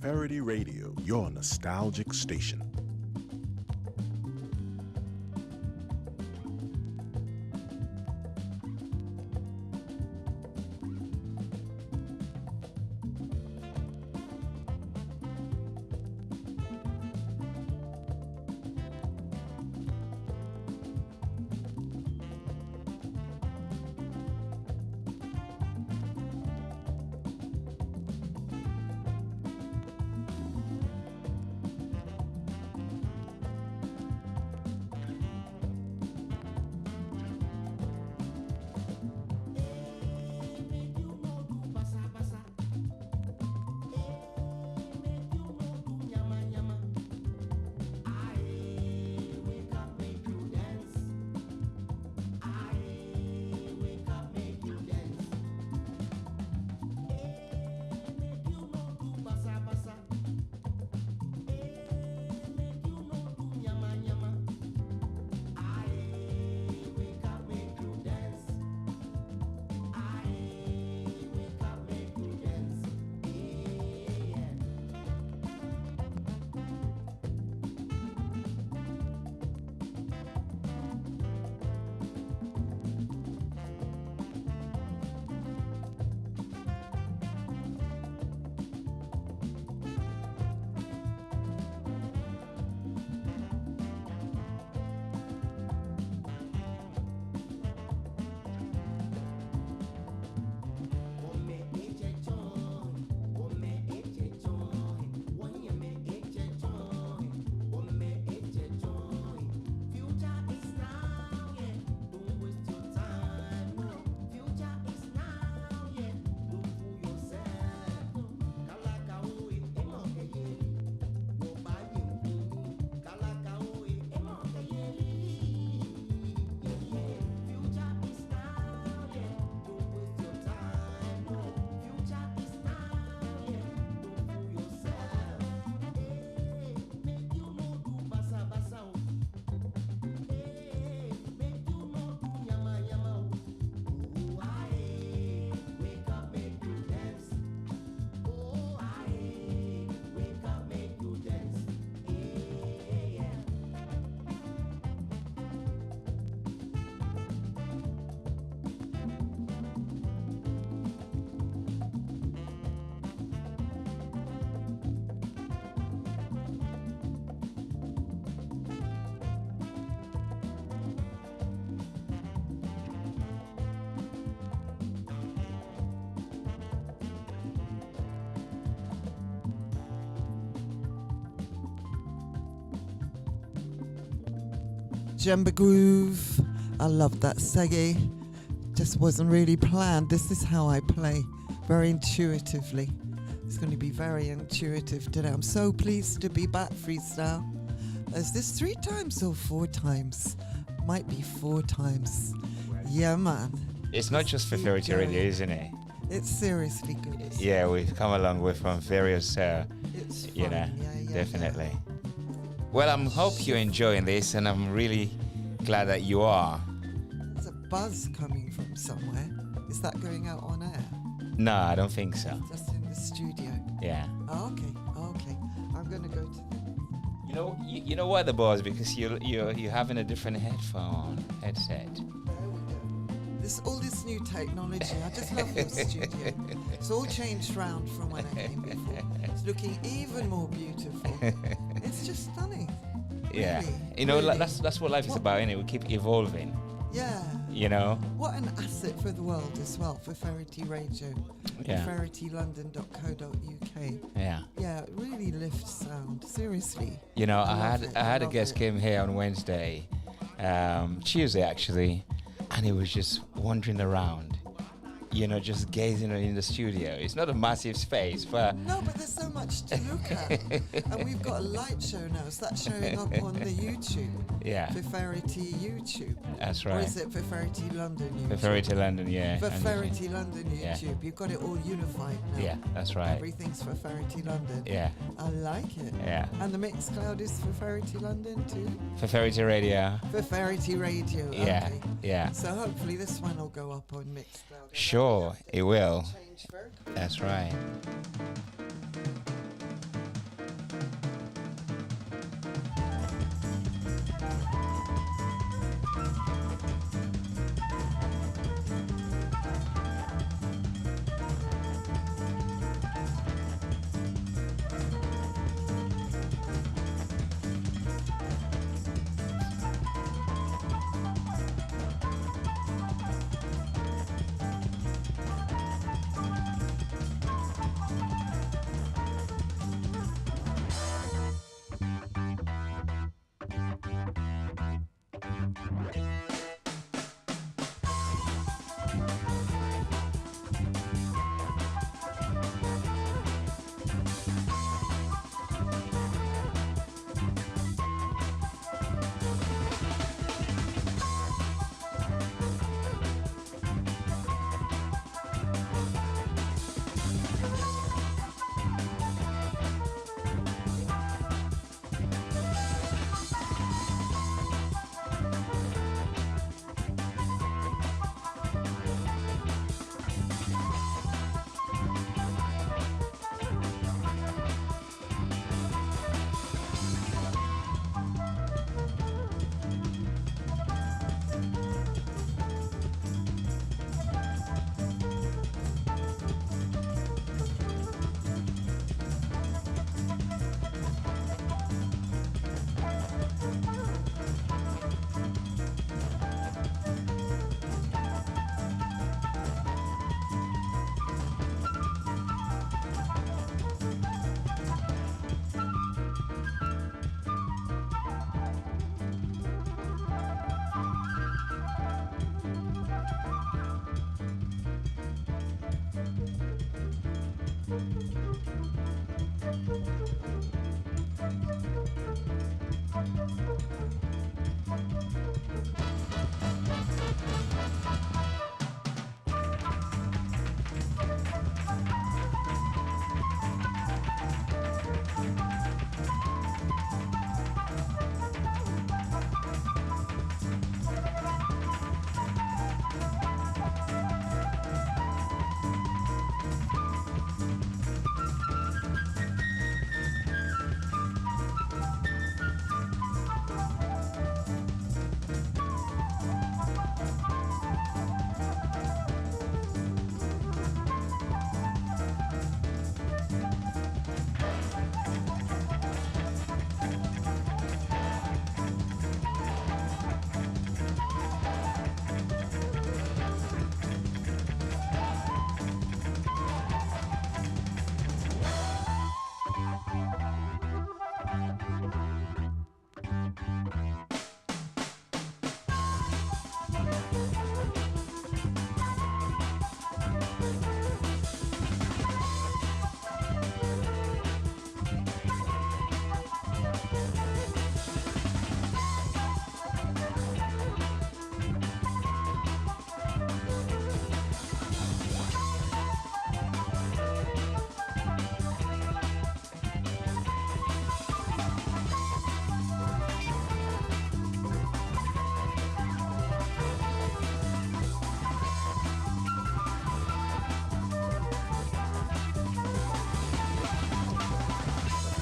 Feferity Radio, your nostalgic station. Jumba Groove. I love that Seggy. Just wasn't really planned. This is how I play, very intuitively. It's going to be very intuitive today. I'm so pleased to be back, Freestyle. Is this 3 times or 4 times? Might be 4 times. Yeah, man. It's not just Feferity Radio, isn't it? It's seriously good. Yeah, we've come along with from various, it's fun. you know, yeah, definitely. Yeah. Well, I hope you're enjoying this, and I'm really glad that you are. There's a buzz coming from somewhere. Is that going out on air? No, I don't think so. Just in the studio. Yeah. Oh, okay. I'm going to go to. You know why the buzz? Because you're having a different headset. There we go. All this new technology. I just love your studio. It's all changed round from when I came before. It's looking even more beautiful. It's just stunning. Yeah. Really, really. That's what life is about, innit? We keep evolving. Yeah. You know? What an asset for the world as well, Feferity Radio. Yeah. Feferitylondon.co.uk. Yeah. Yeah, it really lifts sound. Seriously. You know, I had a love guest it. came here on Wednesday, Tuesday actually, and he was just wandering around, you know, just gazing in the studio. It's not a massive space, but no, but there's so much to look at, and we've got a light show now. So that's showing up on the YouTube. Yeah. Feferity YouTube. That's Or right. is it Feferity London YouTube? Feferity London, yeah. Feferity London Yeah. YouTube. You've got it all unified now. Yeah, that's right. Everything's Feferity London. Yeah. I like it. Yeah. And the Mixcloud is Feferity London too? Feferity Radio. Feferity Radio. Yeah. Okay. Yeah. So hopefully this one will go up on Mixcloud. Sure, it will. Change very quickly. That's right.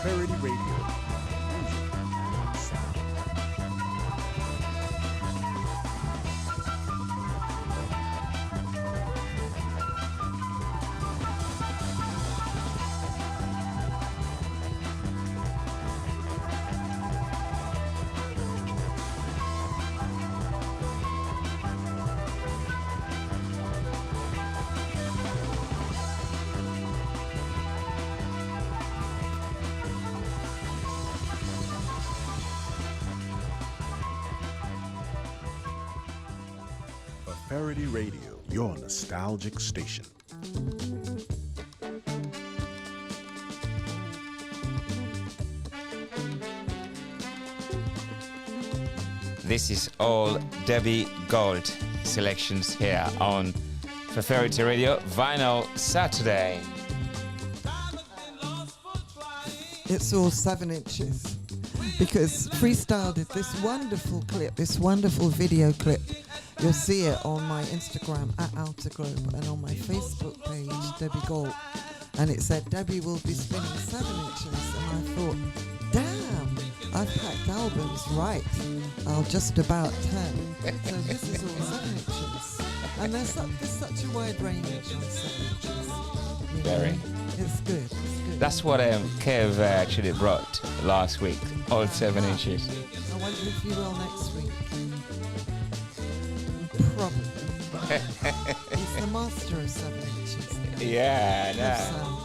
Feferity Radio. Music and sound. Feferity Radio, your nostalgic station. This is all Debbie Golt selections here on Feferity Radio Vinyl Saturday. It's all 7 inches because Freestyle did this wonderful clip, this wonderful video clip. You'll see it on my Instagram at Outerglobe and on my Facebook page, Debbie Golt. And it said Debbie will be spinning 7 inches. And I thought, damn, I've packed albums right. Just about 10. So this is all 7 inches. And there's such a wide range on 7 inches. You know? Very. It's good. It's good. That's what Kev actually brought last week. All 7 inches. I wonder if you will next week. Probably. He's the master of 7 inches. Yeah, I know. So,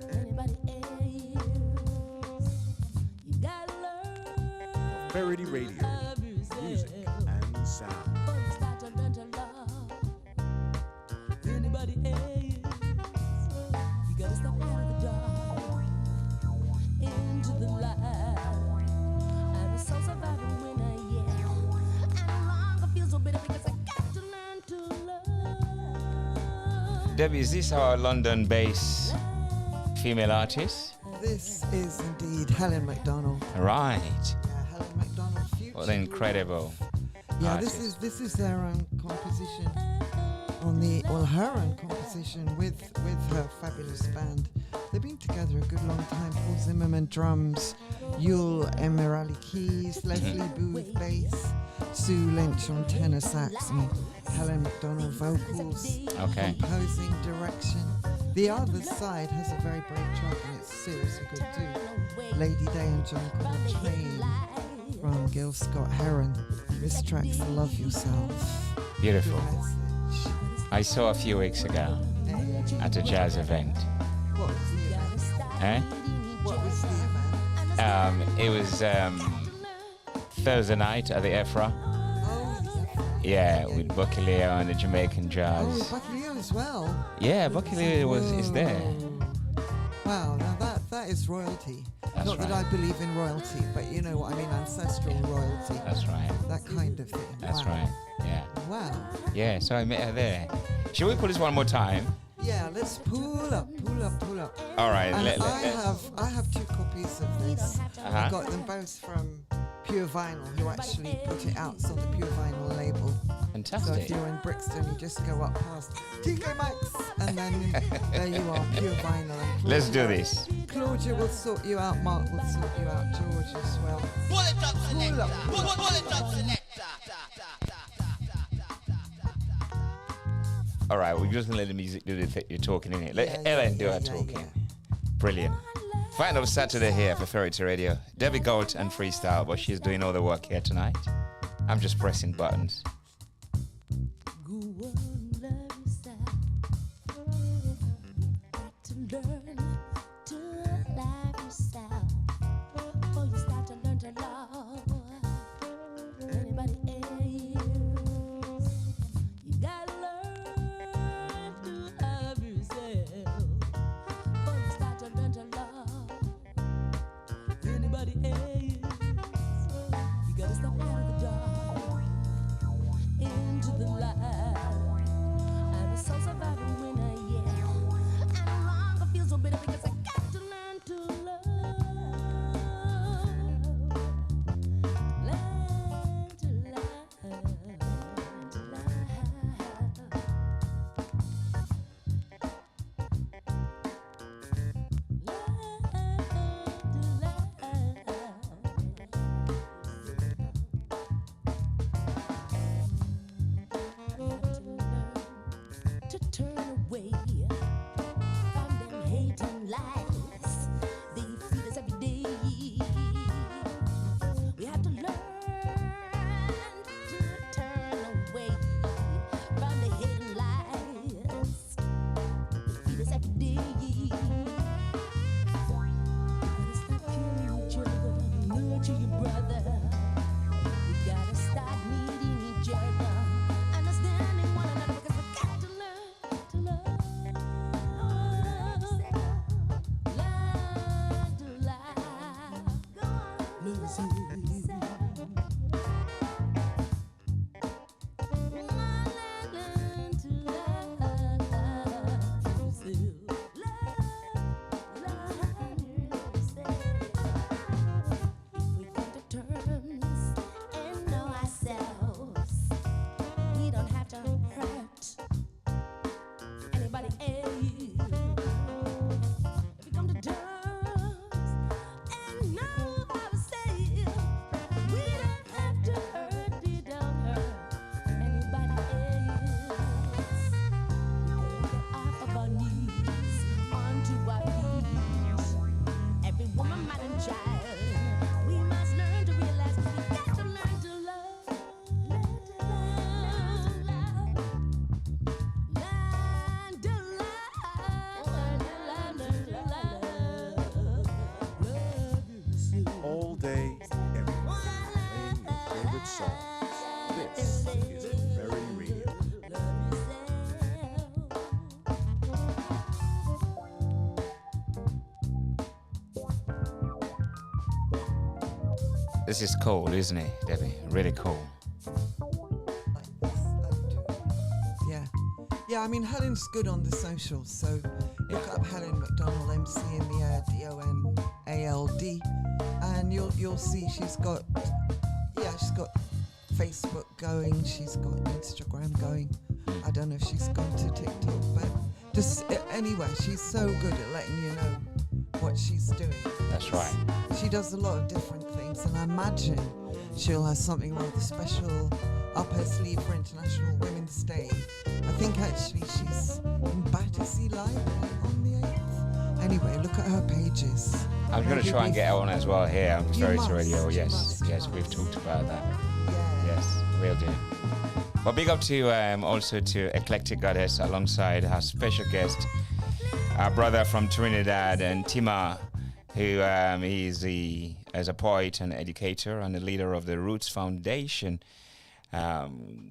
Anybody else? You gotta learn. Feferity Radio, music and sound. Anybody else? You gotta step out of the dark into the light. I'm a soul survivor winner, yeah. I no longer feel so bitter because I got to learn to love. Debbie, is this our London-based female artist? This is indeed Helen McDonald. Right. Yeah, Helen McDonald. Future. What an incredible Yeah, artist. this is their own composition on her own composition with her fabulous band. They've been together a good long time. Paul Zimmerman drums, Yul Emirali keys, Leslie Booth bass, Sue Lynch on tenor sax, and Helen McDonald vocals, Okay. composing, direction. The other side has a very brave track and it's seriously good too. Lady Day and John Coltrane from Gil Scott Heron. This track's Love Yourself. Beautiful. Good message. I saw a few weeks ago at a jazz event. What was the event? Eh? What was the event? It was Thursday night at the Efra. Oh, Yeah, with Bucky Leo and the Jamaican Oh, jazz. Bucky Leo as well. Yeah, Bucky Leo is there. Wow, now that is royalty. That's Not that right. I believe in royalty, but you know what I mean, ancestral royalty. That's right. That kind of thing. That's Wow. right. Yeah. Wow. Yeah, so I met her there. Shall we put this one more time? Yeah, let's pull up. All right. And let- I have 2 copies of this. Uh-huh. I got them both from Pure Vinyl, who actually put it out. It's on the Pure Vinyl label. So if Fantastic. you're in Brixton, you just go up past TK Maxx, and then there you are, Pure Vinyl. And Let's do Claudia- this. Claudia will sort you out. Mark will sort you out. George as well. Pull it up, Pull selector. up. Pull it up, selector. All right, we're just gonna let the music do the you're talking in it. Let Yeah, Ellen yeah, do yeah, her yeah, talking. yeah. Brilliant. Final Saturday here for Feferity Radio. Debbie Golt and Freestyle, but she's doing all the work here tonight. I'm just pressing buttons. Go on, love yourself. Got to learn to love yourself. Before you start to learn to love anybody else. You gotta learn to love yourself. Before you start to learn to love anybody else. You gotta step out of the dark into the light. songs. This is Feferity Radio. This is cool, isn't it, Debbie? Really cool. Like this, I do. Yeah. Yeah, I mean, Helen's good on the socials, so look up Helen McDonald, MC in the air, DONALD, and you'll see she's got Facebook going, she's got Instagram going. I don't know if she's gone to TikTok, but just anyway, she's so good at letting you know what she's doing. That's right. She does a lot of different things, and I imagine she'll have something rather special up her sleeve for International Women's Day. I think actually she's in Battersea Library on the 8th. Anyway, look at her pages. I'm going to try and get her on as well here on Feferity Radio. you Yes, must, yes, you we've must. talked about that. Yeah. Yes, we'll do. Well, big up to also to Eclectic Goddess alongside her special guest, our brother from Trinidad, and Tima, who is as a poet and educator and the leader of the Roots Foundation,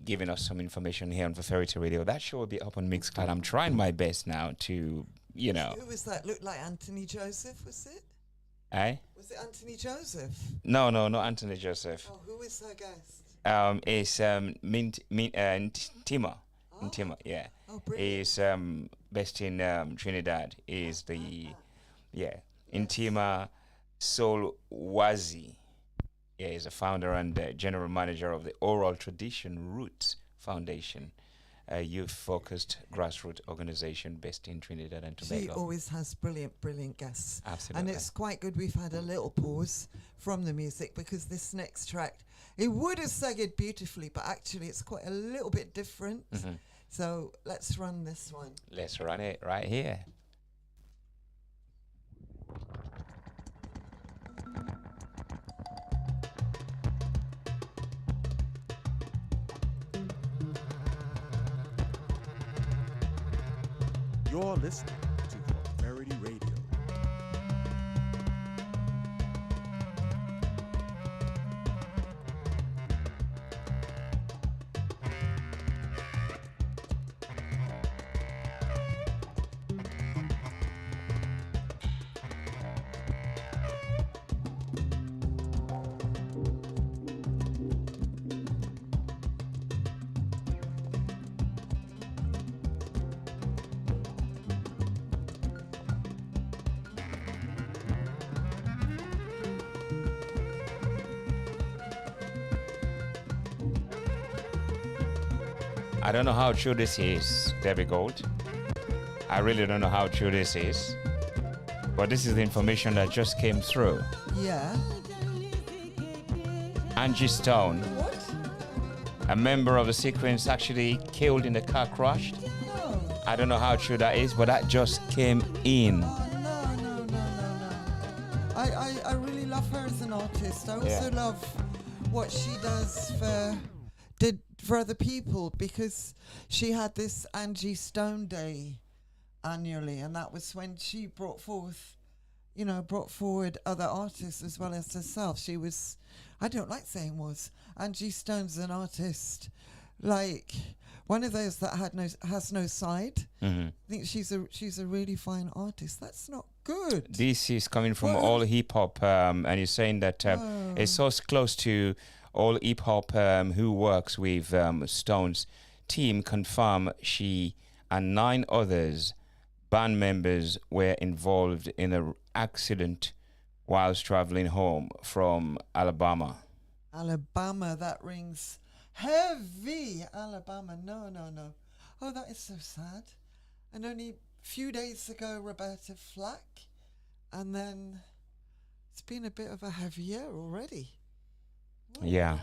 giving us some information here on Feferity Radio. That show will be up on Mixcloud. I'm trying my best now to, Who was that? Looked like Anthony Joseph, was it? Eh? Was it Anthony Joseph? No, not Anthony Joseph. Oh, who is her guest? It's Tima. Oh. Tima, yeah. Oh, brilliant. Is based in Trinidad. Is the Intima Solwazi. Yeah, he's a founder and general manager of the Oral Tradition Roots Foundation, a youth-focused grassroots organization based in Trinidad and She Tobago. always has brilliant guests. Absolutely. And it's quite good we've had a little pause from the music, because this next track, it would have segued beautifully, but actually it's quite a little bit different. Mm-hmm. So let's run this one. Let's run it right here. You're listening to Feferity Radio. I don't know how true this is, Debbie Golt. I really don't know how true this is. But this is the information that just came through. Yeah. Angie Stone, What? a member of the Sequence, actually killed in a car crash. No. I don't know how true that is, but that just came in. Oh, no. I really love her as an artist. I also Yeah. love what she does for other people, because she had this Angie Stone Day annually, and that was when she brought forward other artists as well as herself. She was, I don't like saying was, Angie Stone's an artist, like one of those that has no side. Mm-hmm. I think she's a really fine artist. That's not good. This is coming from What? all hip hop, and you're saying that it's so close to all hip hop who works with Stone's team. Confirm she and 9 others band members were involved in an accident whilst traveling home from Alabama. Alabama, that rings heavy. Alabama, no. Oh, that is so sad. And only a few days ago, Roberta Flack, and then it's been a bit of a heavy year already. Yeah.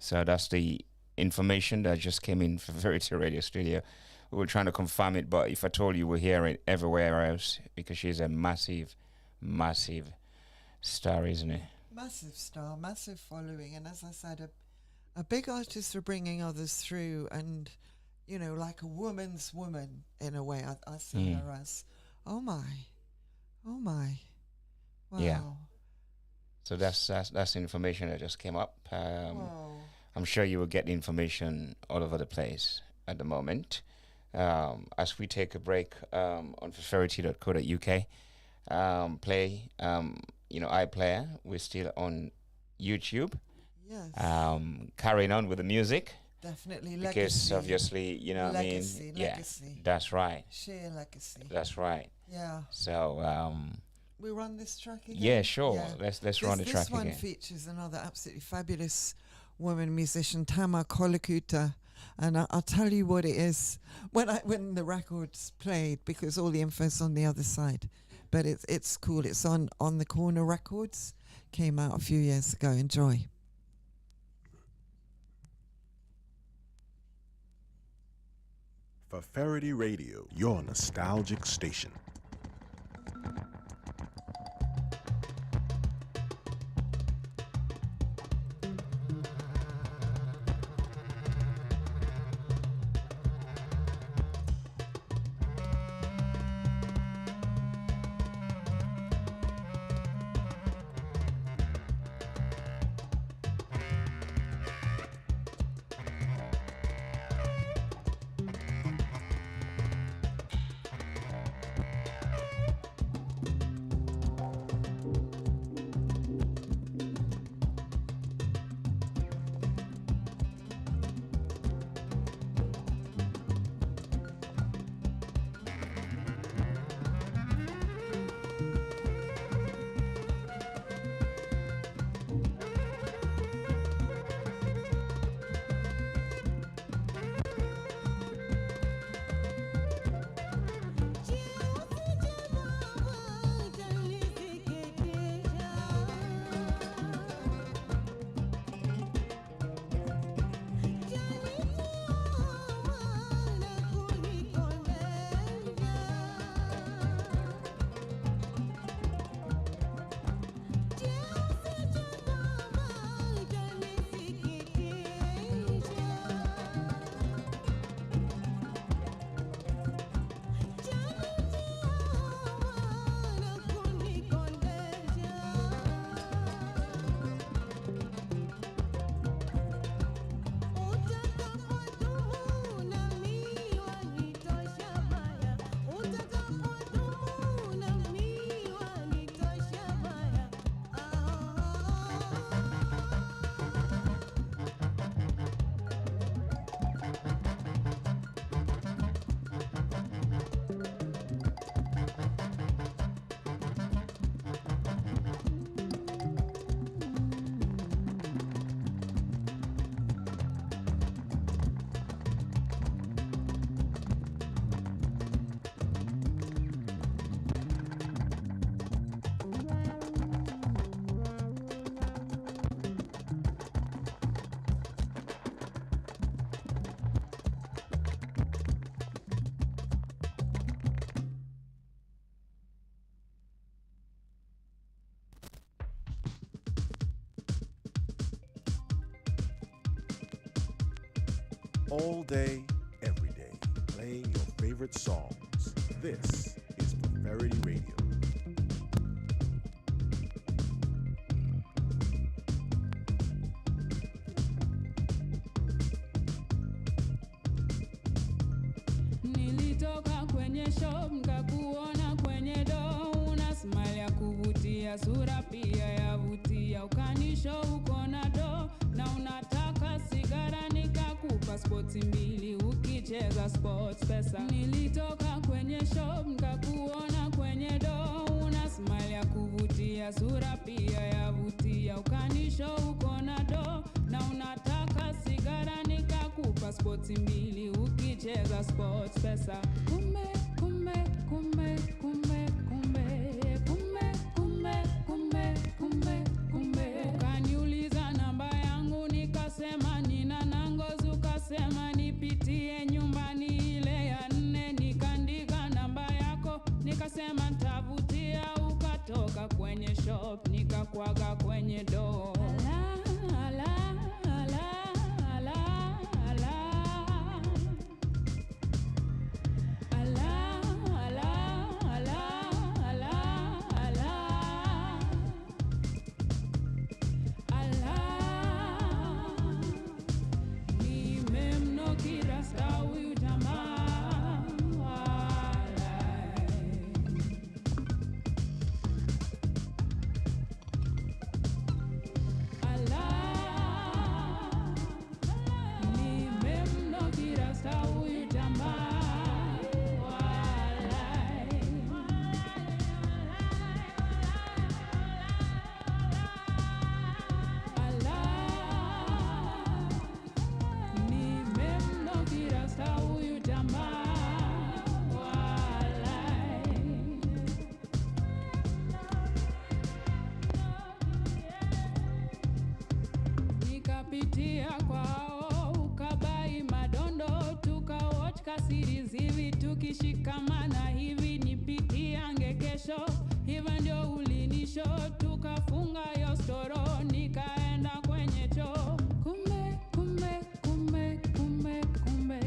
So that's the information that just came in for Feferity Radio Studio. We were trying to confirm it, but if I told you, we'll hear it everywhere else, because she's a massive star, isn't it? Massive star, massive following, and as I said, a big artist for bringing others through, and like a woman's woman in a way. I see her as, oh my, wow. Yeah. So that's information that just came up. Wow. I'm sure you will get the information all over the place at the moment. As we take a break on feferity.co.uk, play, iPlayer. We're still on YouTube. Yes. Carrying on with the music. Definitely Because legacy. obviously, you know what I mean? Legacy, Yeah, legacy. that's right. Sheer legacy. That's right. Yeah. So, We run this track again? yeah, sure. Yeah. Let's run the track This one again. features another absolutely fabulous woman musician, Tama Kolakuta. And I'll tell you what it is when the record's played, because all the info's on the other side. But it's cool. It's on the Corner Records. Came out a few years ago. Enjoy. Feferity Radio, your nostalgic station. All day, every day, playing your favorite songs. This is Feferity Radio. Nilitoka kwenye shop nikakuona kwenye do, una smile ya kuvutia, sura pia yavutia, ukanisho uko na do na unataka sigara, nikakupa spoti mbili ukicheza sports pesa. Nilitoka kwenye shop nikakuona kwenye do, una smile ya kuvutia, sura pia yavutia, ukanisho uko na do na unataka sigara, nikakupa spoti mbili ukicheza sports pesa. Kume kume kume kume kume kume kume kume kume kume, ukaniuliza namba yangu nikasema nina nangozi, ukasema nipitie nyumbani ile ya 4, nikaandika namba yako nikasema ntavutia, ukatoka kwenye shop nikakwaga kwenye door. nikapitia kwao, ukabai madondo, tukawatch kasiri hivi, tukishikamana hivi, nipitiange kesho, hivyo ndio ulinisho, tukafunga yo storo, nikaenda kwenye choo. Kumbe, kumbe, kumbe, kumbe, kumbe,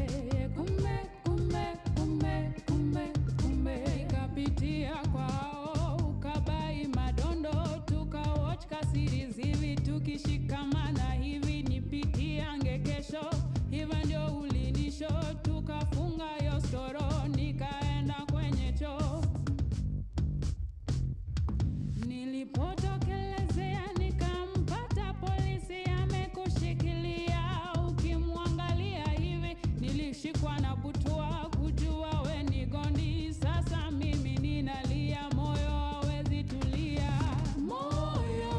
kumbe, kumbe, kumbe, kumbe, kumbe, nikapitia kwao, ukabai madondo, tukawatch kasiri hivi, tukishikamana hivi, nipitiange kesho, hivyo ndio ulinisho, tukafunga yo storo, nikaenda kwenye choo. Nilipotokelezea nikampata polisi amekushikilia, ukimwangalia hivi nilishikwa na butwa, kujua we ni gondi, sasa mimi ninalia, moyo hawezi tulia, moyo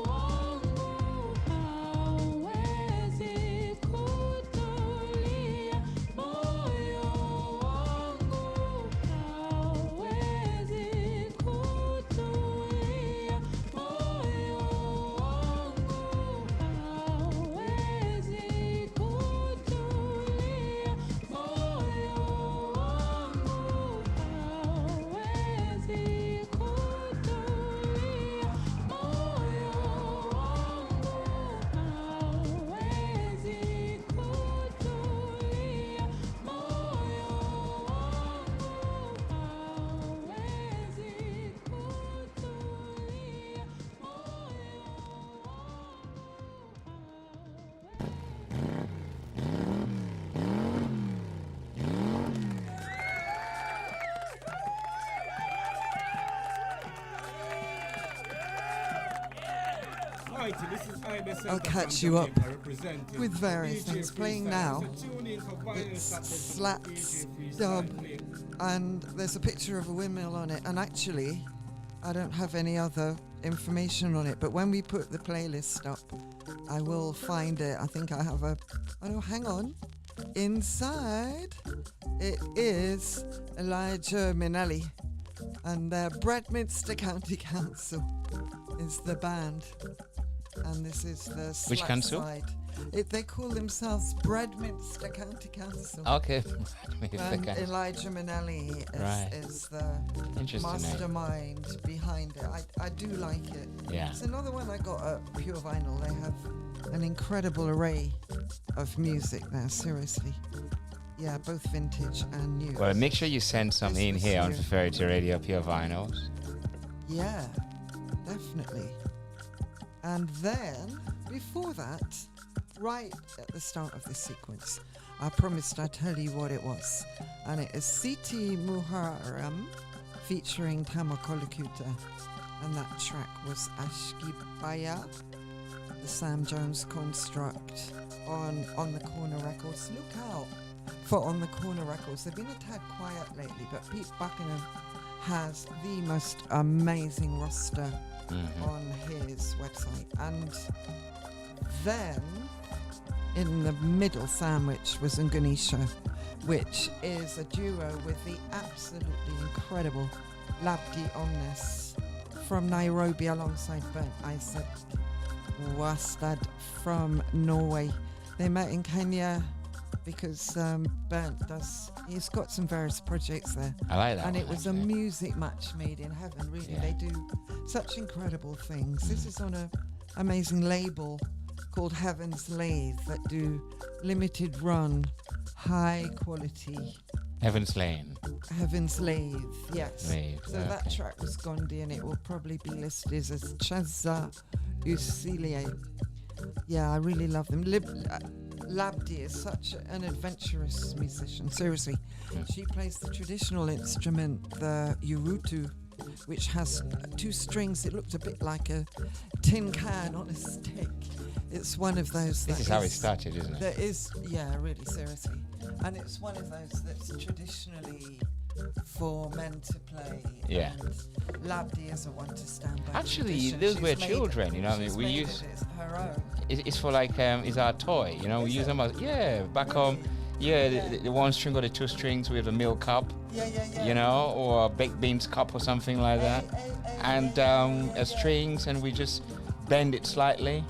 wangu hawezi kutulia, moyo wangu hawezi kutulia, moyo wangu hawezi kutulia, moyo wangu hawezi kutulia, moyo wangu hawezi kutulia, I'll catch you up with various things. Playing now, it's Slats Dub, and there's a picture of a windmill on it, and actually I don't have any other information on it, but when we put the playlist up I will find it. I think I have hang on, inside it is Elijah Minnelli, and Breadminster County Council is the band, and this is the Which Slat council? side. They call themselves Breadminster County Council. Okay. And Elijah Minnelli is the Interesting name. mastermind behind it. I do like it. Yeah. It's another one I got at Pure Vinyl. They have an incredible array of music there, seriously. Yeah, both vintage and new. Well, make sure you send some This in was here on new. Feferity Radio Pure Vinyls. Yeah, definitely. And then, before that, right at the start of this sequence, I promised I'd tell you what it was. And it is Siti Muharram featuring Tamakolukuta. And that track was Ashkibaya, the Sam Jones construct on the Corner Records. Look out for On the Corner Records. They've been a tad quiet lately, but Pete Buckingham has the most amazing roster on his website. And then in the middle sandwich was Unganisha, which is a duo with the absolutely incredible Labdi Omnes from Nairobi alongside Bernd Isaac Wastad from Norway. They met in Kenya because Bernd he's got some various projects there. I like that. And one, it was a actually. music match made in heaven, really. Yeah. They do such incredible things. This is on a amazing label called Heaven's Lathe that do limited run, high quality. Heaven's Lane. Heaven's Lathe, yes. Lathe, So that okay. track was Gondi, and it will probably be listed as Chaza Usilie. Yeah, I really love them. Labdi is such an adventurous musician, seriously. She plays the traditional instrument, the urutu, which has two strings. It looked a bit like a tin can on a stick. It's one of those This is how it started, isn't it? that is, yeah, really, seriously. And it's one of those that's traditionally for men to play. Yeah. And Labdi is a one to stand by. Actually, tradition. those She's were made children, it. you know what I mean? She's We made use- it. It's her own. It's for like, it's our toy, you know? We Is use it? them as, back home. Yeah, the one string or the two strings with a milk cup, Yeah. you know, or a baked beans cup or something like that. And strings, and we just bend it slightly.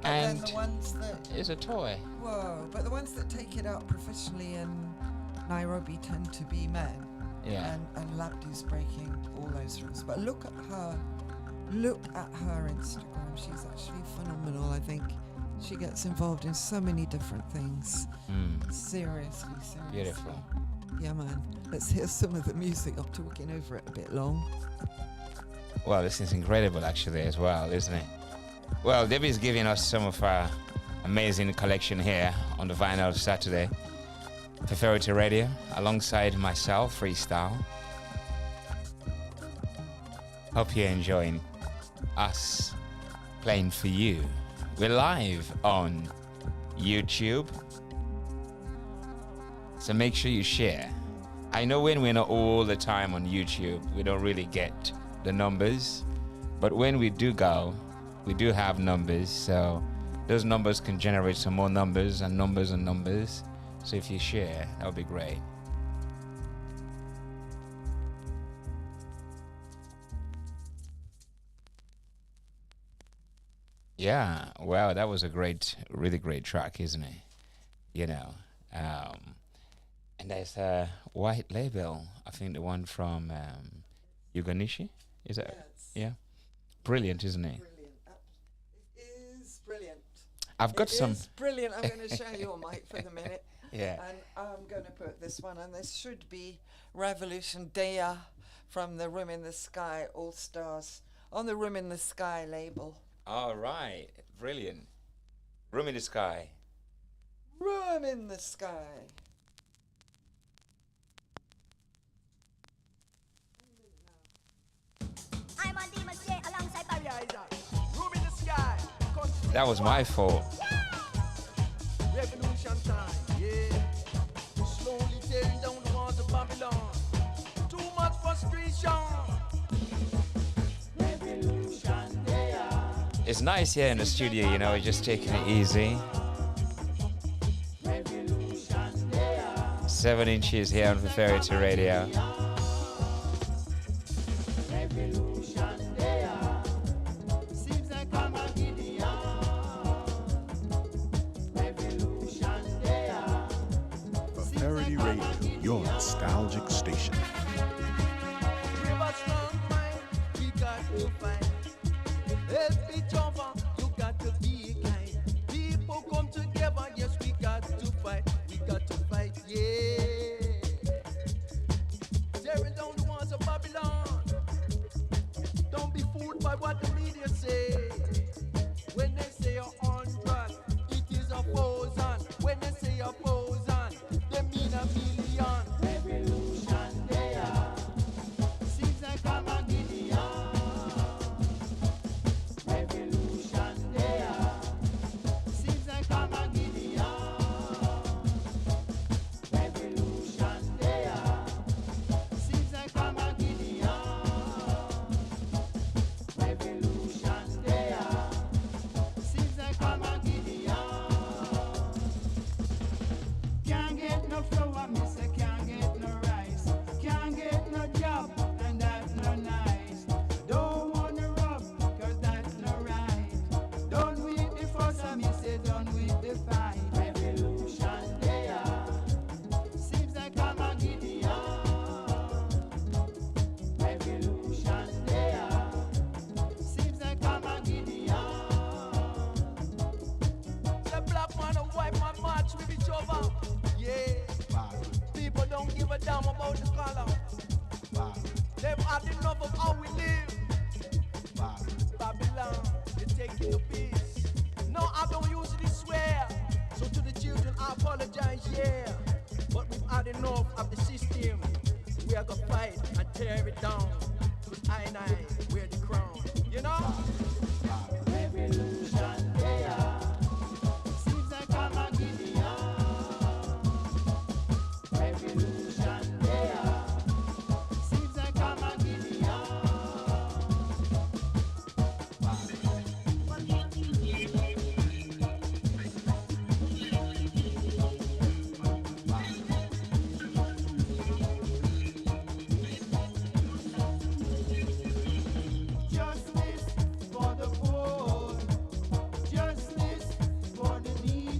And And then the ones that It's a toy. Whoa, but the ones that take it out professionally in Nairobi tend to be men. Yeah. And Labdu's breaking all those rules. But look at her Instagram. She's actually phenomenal. I think she gets involved in so many different things. Seriously. Beautiful. Yeah, man. Let's hear some of the music. I'm talking over it a bit long. Well, this is incredible actually as well, isn't it? Well, Debbie's giving us some of her amazing collection here on the Vinyl Saturday. Feferity Radio, alongside myself, Freestyle. Hope you're enjoying us playing for you. We're live on YouTube, so make sure you share. I know when we're not all the time on YouTube, we don't really get the numbers, but when we do go, we do have numbers, so those numbers can generate some more numbers and numbers and numbers. So if you share, that would be great. Yeah, wow, that was a really great track, isn't it? You know, and there's a white label, I think the one from Yuganishi, is that? Yes. Yeah, brilliant, isn't it? Brilliant. It is brilliant. I've got some. It's brilliant. I'm going to share your mic for the minute. Yeah. And I'm going to put this one, and this should be Revolution Dea from the Room in the Sky All Stars on the Room in the Sky label. All right, brilliant. Room in the Sky. Room in the Sky. I'm on Demon J alongside Barry. Room in the sky. That was my fault. Revolution time, yeah. Slowly tearing down the walls of Babylon. Too much frustration. Revolution there. It's nice here in the studio, you know, just taking it easy. 7 inches here on Feferity Radio. Feferity Radio, your nostalgic station. Rivers run mine, we got to fight. Help each other, you got to be kind. People come together, yes, we got to fight. We got to fight, yeah. Tearing down the walls of Babylon. Don't be fooled by what the media say. When they say 100, it is 1,000. When they say 1,000, they mean 1,000,000. Revolution there. Seems like I'm a Gideon. Revolution there. Seems like I'm a Gideon. Revolution there. Seems like I'm a Gideon. Revolution there. Seems like I'm a Gideon. Can't get no flour, me say can't get no rice. Can't get no job, and that's no nice. Don't wanna rob, cause that's no right. Done with the fuss, and me say done with the fight. Revolution there. Seems like I'm a Gideon. Revolution there. Seems like I'm a Gideon. The black man and white man march with each other. Yeah. People don't give a damn about the color. They've had enough of how we live. Babylon, you're taking the piece. No, I don't usually swear. So to the children, I apologize, yeah. But we've had enough of the system. We are gonna fight and tear it down. Cause I wear the crown. You know? Revolution there. Seems like I'm a Gideon. Revolution there. Seems like I'm a Gideon. Justice for the poor. Justice for the needy.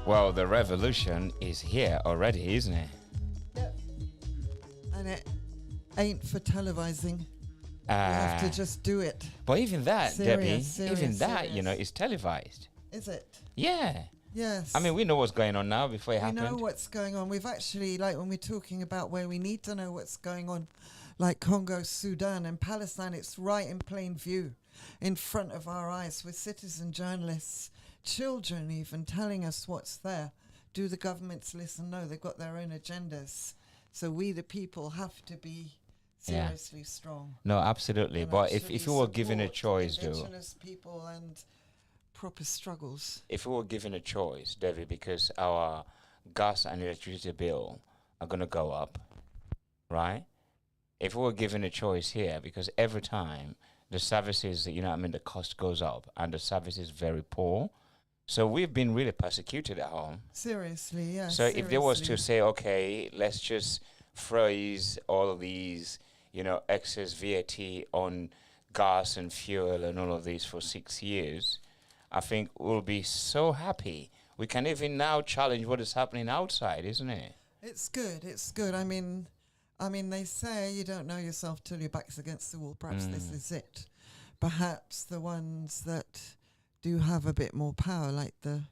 Well, the revolution is here already, isn't it? And it ain't for televising. You have to just do it. But even that, Debbie, Serious, even that, serious. you know, is televised. Is it? Yeah. Yes. I mean, we know what's going on now before it we happened. know what's going on. We've actually, like, when we're talking about where we need to know what's going on, like Congo, Sudan, and Palestine, it's right in plain view, in front of our eyes, with citizen journalists, children even telling us what's there. Do the governments listen? No, they've got their own agendas. So we, the people, have to be seriously strong. No, absolutely. And But if actually you were given a support choice, though, Indigenous people and proper struggles. if we were given a choice, Debbie, because our gas and electricity bill are going to go up, right? If we were given a choice here, because every time the services, you know, I mean, the cost goes up and the service is very poor. So we've been really persecuted at home. Seriously, yeah. So if there was to say, okay, let's just freeze all of these, you know, excess VAT on gas and fuel and all of these for 6 years, I think we'll be so happy. We can even now challenge what is happening outside, isn't it? It's good. It's good. I mean, they say you don't know yourself till your back's against the wall. Perhaps this is it. Perhaps the ones that do have a bit more power, like the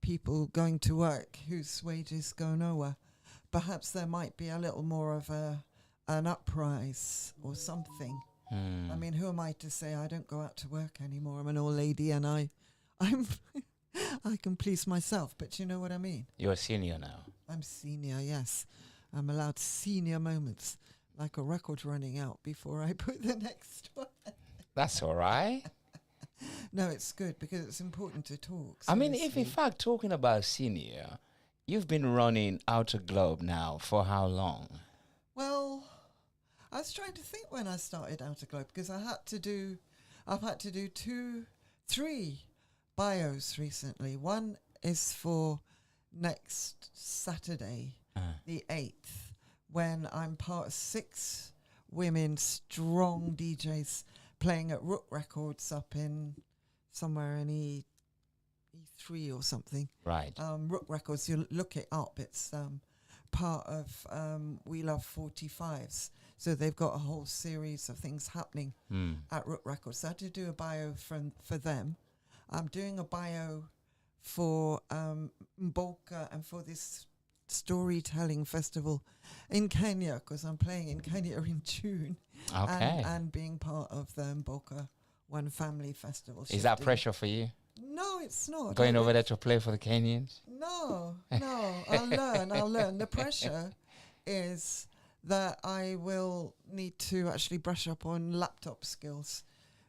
people going to work whose wages go nowhere, perhaps there might be a little more of an uprise or something. I mean, who am I to say I don't go out to work anymore? I'm an old lady and I'm I can please myself, but you know what I mean? You're a senior now. I'm senior, yes. I'm allowed senior moments, like a record running out before I put the next one. That's all right. No, it's good because it's important to talk. I mean, if in seriously. fact, talking about senior, you've been running Outerglobe now for how long? Well, I was trying to think when I started Outerglobe because I've had to do 3 bios recently. One is for next Saturday, the 8th, when I'm part of 6 women strong DJs playing at Rook Records up in somewhere in E3 or something. Right. Rook Records, you look it up. It's part of We Love 45s. So they've got a whole series of things happening at Rook Records. So I had to do a bio for them. I'm doing a bio for Mboka and for this storytelling festival in Kenya, because I'm playing in Kenya in June. Okay. And being part of the Mboka One Family Festival. Is that shifting. pressure for you? No, it's not. Going over there to play for the Kenyans? No. I'll learn. The pressure is that I will need to actually brush up on laptop skills.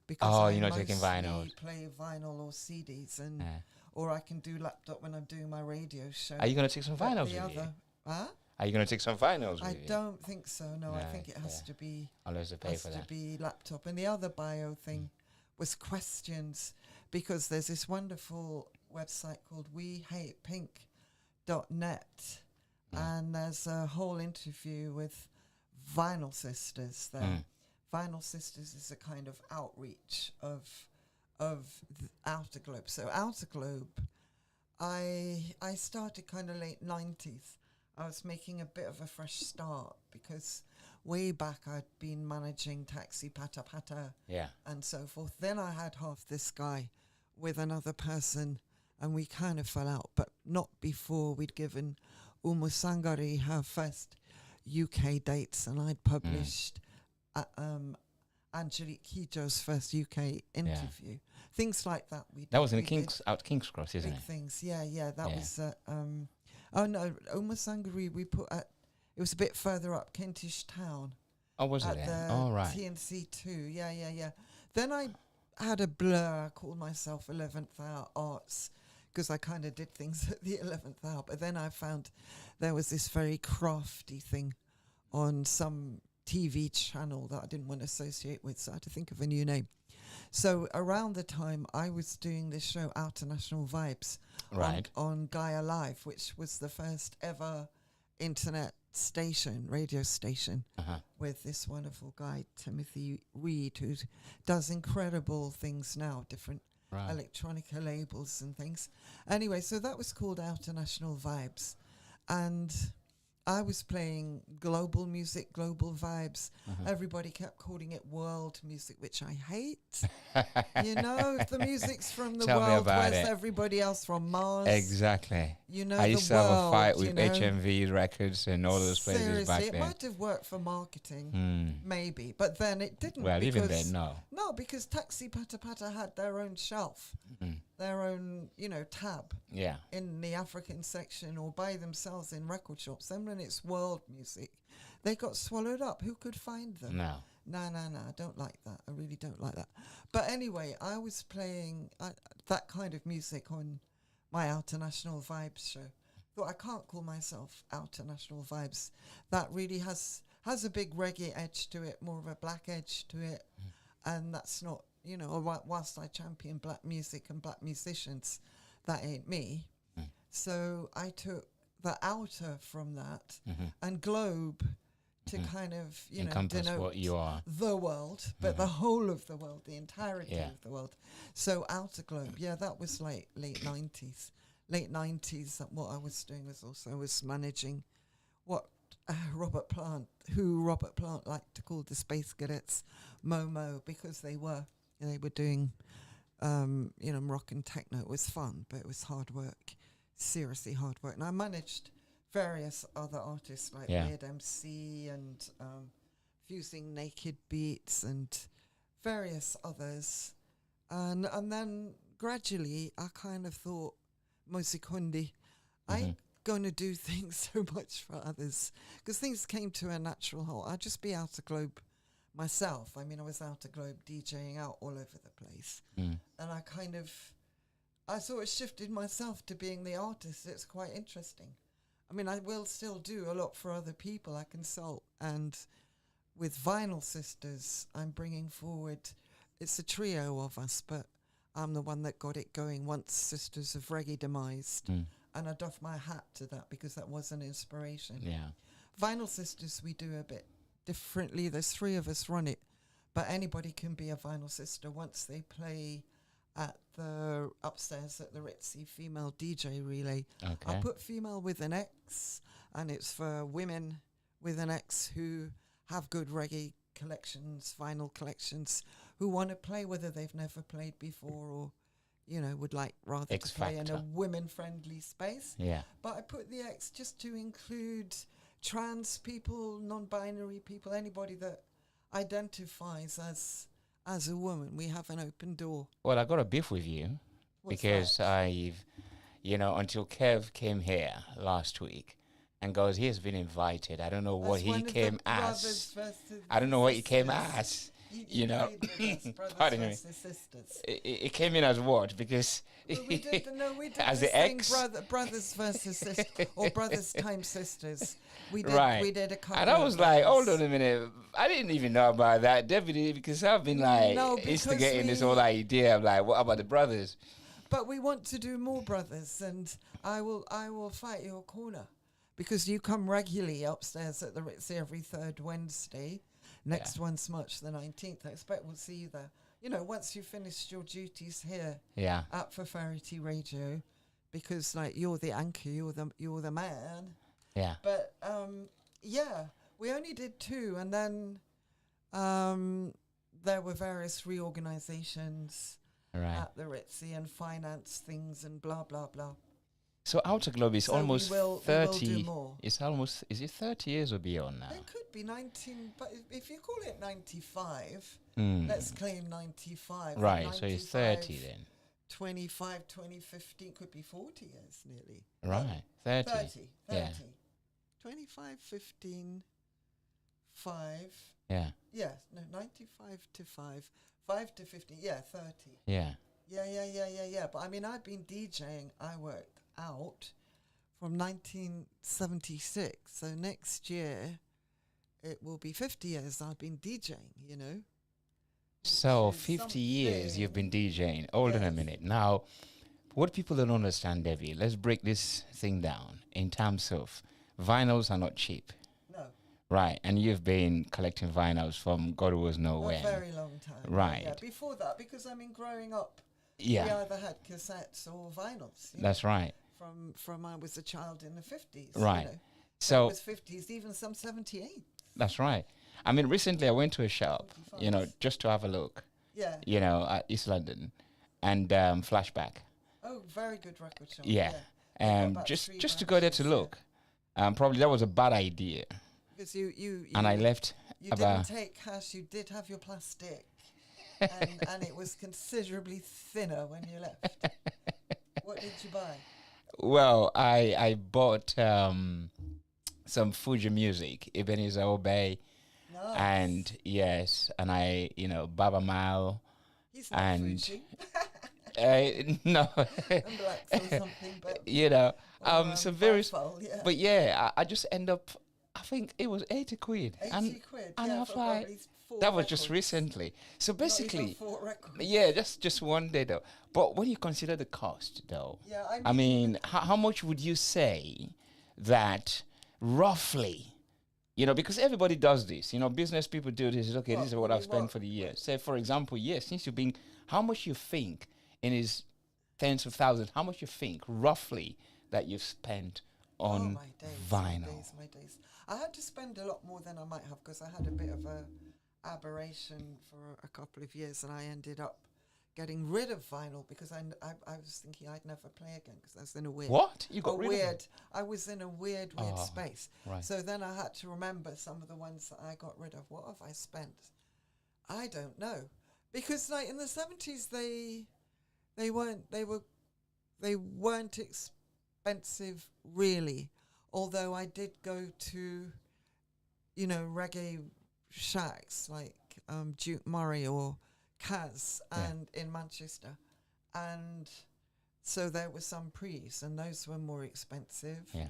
Because I you're not taking vinyl. mostly play vinyl or CDs, and or I can do laptop when I'm doing my radio show. Are you going to take some But vinyls the with you? other, huh? Are you going to take some vinyls I with you? don't think so. No, I No, think it has to be Unless they pay for that. laptop. And the other bio thing was questions, because there's this wonderful website called WeHatePink.net, and there's a whole interview with Vinyl Sisters there. Vinyl Sisters is a kind of outreach of Outerglobe. So Outerglobe, I started kind of late 90s. I was making a bit of a fresh start because way back I'd been managing Taxi Pata Pata and so forth. Then I had half this guy with another person and we kind of fell out, but not before we'd given Umusangari her first UK dates, and I'd published Angelique Kijo's first UK interview. Things like that. That was in King's Cross, isn't big it? things, yeah. That was oh no, Umusangari we put at, it was a bit further up, Kentish Town. Oh, was it? At Right. TNC2, yeah. Then I had a blur. I called myself 11th Hour Arts because I kind of did things at the 11th hour. But then I found there was this very crafty thing on some TV channel that I didn't want to associate with, so I had to think of a new name. So around the time I was doing this show, Outer National Vibes, on Gaia Live, which was the first ever internet station, radio station, with this wonderful guy, Timothy Reed, who does incredible things now, different Right. electronica labels and things. Anyway, so that was called International Vibes. And I was playing global music, global vibes. Everybody kept calling it world music, which I hate. You know, if the music's from the Tell me world, about where's it. everybody else from Mars? Exactly. You know, I used the to have a world, fight you with know. HMV Records and all those places Seriously, back it then. might have worked for marketing, maybe, but then it didn't. Well, even because- then, no. No, because Taxi Pata Pata had their own shelf, their own, you know, tab Yeah. in the African section or by themselves in record shops. Then when it's world music, they got swallowed up. Who could find them? No. No, I don't like that. I really don't like that. But anyway, I was playing that kind of music on my Outer National Vibes show. Thought I can't call myself Outer National Vibes. That really has a big reggae edge to it, more of a black edge to it. And that's not, you know, whilst I champion black music and black musicians, that ain't me. So I took the outer from that and globe to kind of, you know, Encompass denote what you are. the world, but the whole of the world, the entirety Yeah. of the world. So outer globe, yeah, that was like late 90s. Late 90s, what I was doing was also I was managing what Robert Plant liked to call the Space Cadets Momo, because they were doing, you know, rock and techno. It was fun, but it was hard work, seriously hard work. And I managed various other artists like Weird MC and Fusing Naked Beats and various others. And then gradually I kind of thought, Musikundi, I ain't going to do things so much for others, because things came to a natural halt. I'd just be Outer Globe myself. I mean, I was Outer Globe DJing out all over the place. And I sort of shifted myself to being the artist. It's quite interesting. I mean, I will still do a lot for other people. I consult. And with Vinyl Sisters, I'm bringing forward, it's a trio of us, but I'm the one that got it going once Sisters of Reggae demised. And I doff my hat to that because that was an inspiration. Yeah. Vinyl Sisters, we do a bit differently. There's 3 of us run it, but anybody can be a Vinyl Sister once they play at the upstairs at the Ritzy female DJ relay. Okay. I put female with an X, and it's for women with an X who have good reggae collections, vinyl collections, who want to play whether they've never played before or, you know, would like rather X to play in a factor. women-friendly space. Yeah. But I put the X just to include trans people, non-binary people, anybody that identifies as a woman. We have an open door. Well, I got a beef with you What's because that? until Kev came here last week and goes, he has been invited. I don't know what That's he one of the came brothers as. versus I don't know what he came sisters. as. You You know, played with us, brothers pardon me. versus sisters. It came in as what? Because Well, we did as the the same X. brothers versus sisters, or brothers times sisters. We did Right. we did a couple. And I of was like, those. hold on a minute. I didn't even know about that, Debbie, because I've been like No, because instigating this we- whole idea of like, what about the brothers? But we want to do more brothers, and I will fight your corner, because you come regularly upstairs at the Ritzy every 3rd Wednesday. Next one's March the 19th. I expect we'll see you there. You know, once you've finished your duties here Yeah. at Feferity Radio, because like you're the anchor, you're the man. Yeah. But yeah, we only did 2, and then there were various reorganizations Right. at the Ritzy and finance things and blah blah blah. So Outer Globe is So almost we will 30. do more. It's almost, is it 30 years or beyond now? It could be 19, but if you call it 95, Hmm. let's claim 95. and Right, so it's 30 95, then. 25, 2015 could be 40 years nearly. Right, 30. 30. Yeah. 25, 15, 5. Yeah, Yes, no, 95 to 5. 5 to 15, yeah, 30. yeah. Yeah. But I mean, I've been DJing, I worked out from 1976. So next year, it will be 50 years I've been DJing, you know. So Which is 50 years you've been something. DJing. Hold on a Yes. minute. Now, what people don't understand, Debbie, let's break this thing down in terms of vinyls are not cheap. No, Right, and you've been collecting vinyls from God knows a nowhere. very long time. Right. Yeah, before that, because I mean, growing up Yeah. We either had cassettes or vinyls. That's right. From I was a child in the 50s. Right. You know. So it was 50s, even some 78. that's right. I mean, recently I went to a shop, 45s. just to have a look, Yeah. at East London, and Flashback. Oh, very good record shop. Yeah. They've got And about just 3 to go there to branches, yeah. look. Probably that was a bad idea, Because you and I left You about. didn't take cash, you did have your plastic. and it was considerably thinner when you left. What did you buy? Well, I bought some Fuji music, Ebenezer Obey, Nice. and yes, and Baba Mao, He's not and Fuji. no, I'm black or something, but some very, Buffalo, yeah. but yeah, I just end up. I think it was 80 quid, 80 and quid. and yeah, I was for like, probably 4 that was just records. recently. So Not even basically, 4 records. yeah, just one day though. But when you consider the cost, though, Yeah, I mean, how much would you say that roughly? Because everybody does this. Business people do this. Okay, this is what I've spent for the year. Say, for example, since you've been, how much you think in his tens of thousands? How much you think roughly that you've spent on my days, vinyl? My days. I had to spend a lot more than I might have because I had a bit of a aberration for a couple of years, and I ended up getting rid of vinyl because I was thinking I'd never play again because I was in a weird. What? You got rid of it? I was in a weird space. Right. So then I had to remember some of the ones that I got rid of. What have I spent? I don't know, because like in the 70s they weren't expensive really. Although I did go to, reggae shacks like Duke Murray or Kaz and in Manchester, and so there were some pre's, and those were more expensive. Yeah.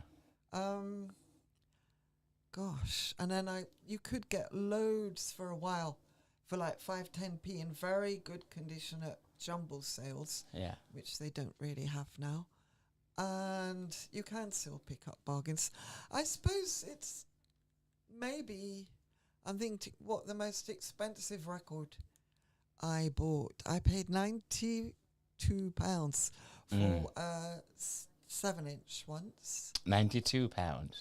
Gosh, and then you could get loads for a while for like 5-10p in very good condition at jumble sales. Yeah. Which they don't really have now. And you can still pick up bargains. I suppose it's maybe, I think what the most expensive record I bought, I paid £92 for a 7-inch once. £92.